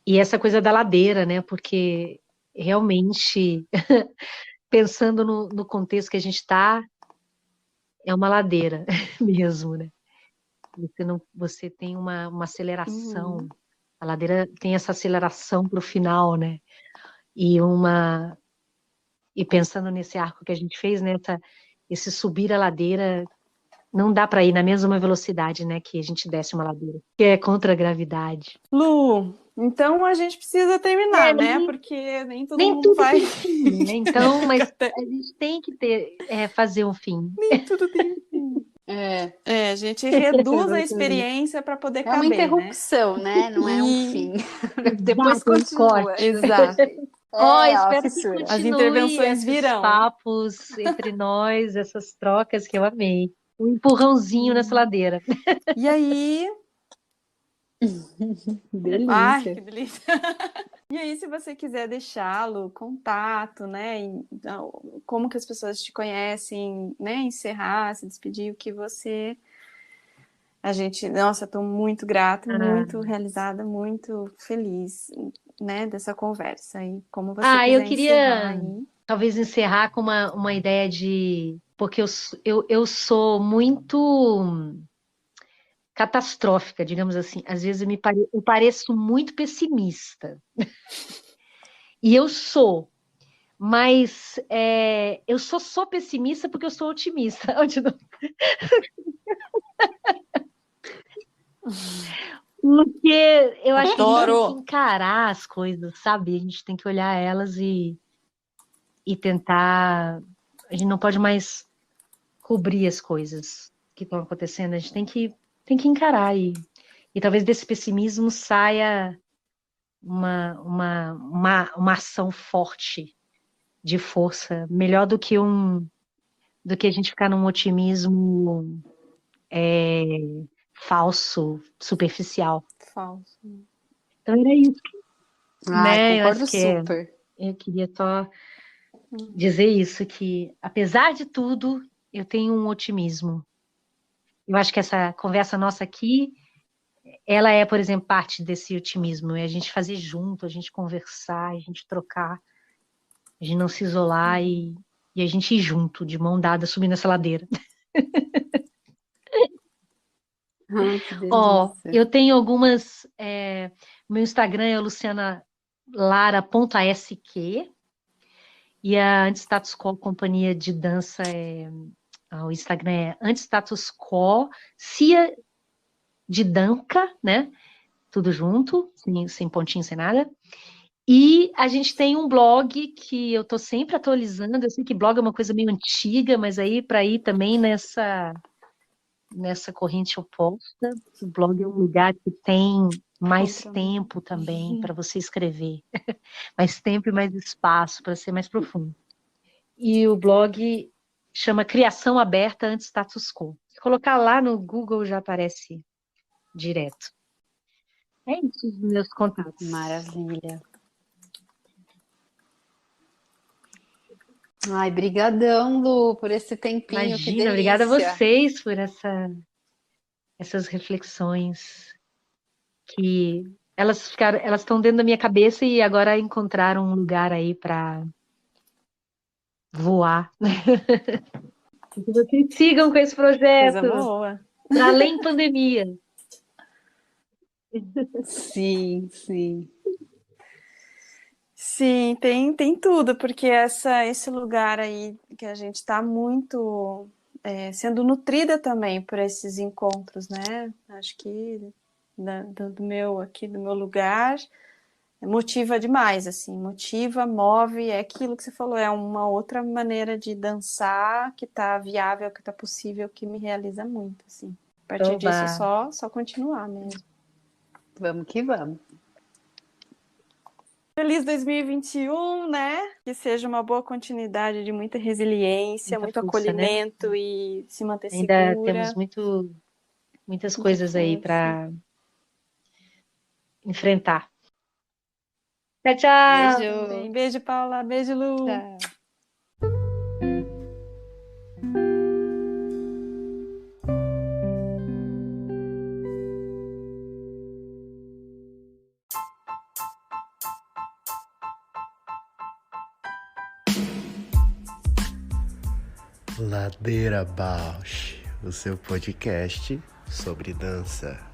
E essa coisa da ladeira, né? Porque realmente, pensando no contexto que a gente está, é uma ladeira mesmo, né? Você tem uma aceleração, a ladeira tem essa aceleração para o final, né? E pensando nesse arco que a gente fez, né? Esse subir a ladeira, não dá para ir na mesma velocidade, né? Que a gente desce uma ladeira, que é contra a gravidade. Lu, então a gente precisa terminar, né? Nem, Porque nem todo nem mundo tudo vai. tem fim, né? Então, mas a gente tem que fazer um fim. Nem tudo tem. É, A gente reduz a experiência para poder é uma caber, né? interrupção, né? Não é um fim. Depois Exato, um continua. corte. Exato. Ó, A espero que fissura. As continue intervenções esses virão. papos entre nós, essas trocas que eu amei. Um empurrãozinho nessa ladeira. E aí. Ai, Delícia. que delícia! E aí, se você quiser deixá-lo, contato, né? Como que as pessoas te conhecem, né? Encerrar, se despedir, o que você. Nossa, estou muito grata, muito realizada, muito feliz, né? Dessa conversa. E como você Eu quiser encerrar queria aí. talvez encerrar com uma ideia de. Porque eu sou muito catastrófica, digamos assim. Às vezes eu pareço muito pessimista. E eu sou. Mas eu sou pessimista porque eu sou otimista. Porque eu acho que a gente tem que Adoro! encarar as coisas, sabe? A gente tem que olhar elas e tentar. A gente não pode mais cobrir as coisas que estão acontecendo. A gente tem que encarar. E talvez desse pessimismo saia uma ação forte de força, melhor do que a gente ficar num otimismo falso, superficial. Falso. Então era isso, Ai, né? Eu acho concordo que super. eu queria só dizer isso, que apesar de tudo, eu tenho um otimismo. Eu acho que essa conversa nossa aqui, ela é, por exemplo, parte desse otimismo, é a gente fazer junto, a gente conversar, a gente trocar, a gente não se isolar e a gente ir junto, de mão dada, subindo essa ladeira. Ai, que Ó, delícia. eu tenho algumas. Meu Instagram é lucianalara.ask e a Antistatus Quo Companhia de Dança o Instagram é Antistatus Quo Cia de Danca, né? Tudo junto, sem pontinho, sem nada. E a gente tem um blog que eu tô sempre atualizando. Eu sei que blog é uma coisa meio antiga, mas aí para ir também nessa corrente oposta, o blog é um lugar que tem mais tempo também para você escrever, mais tempo e mais espaço para ser mais profundo. E o blog chama Criação Aberta Anti-Status Quo. Se colocar lá no Google já aparece direto. É isso, os meus contatos. Maravilha. Ai, brigadão, Lu, por esse tempinho, que Imagina, obrigada a delícia. vocês por essas reflexões que elas estão dentro da minha cabeça e agora encontraram um lugar aí para voar. Que vocês sigam com esse Coisa projeto. boa. para além pandemia. Sim, sim. Sim, tem tudo, porque esse lugar aí que a gente está muito sendo nutrida também por esses encontros, né? Acho que do meu lugar motiva demais, assim, motiva, move, é aquilo que você falou, é uma outra maneira de dançar que tá viável, que tá possível, que me realiza muito, assim. A partir disso, Oba! só continuar mesmo. Vamos que vamos. Feliz 2021, né? Que seja uma boa continuidade de muita resiliência, Muita muito força, né? acolhimento e se manter Ainda temos segura. muitas Muita coisas aí força. para enfrentar. Tchau, tchau! Beijo. Beijo, Paula. Beijo, Lu. Tchau. Ladeira Bausch, o seu podcast sobre dança.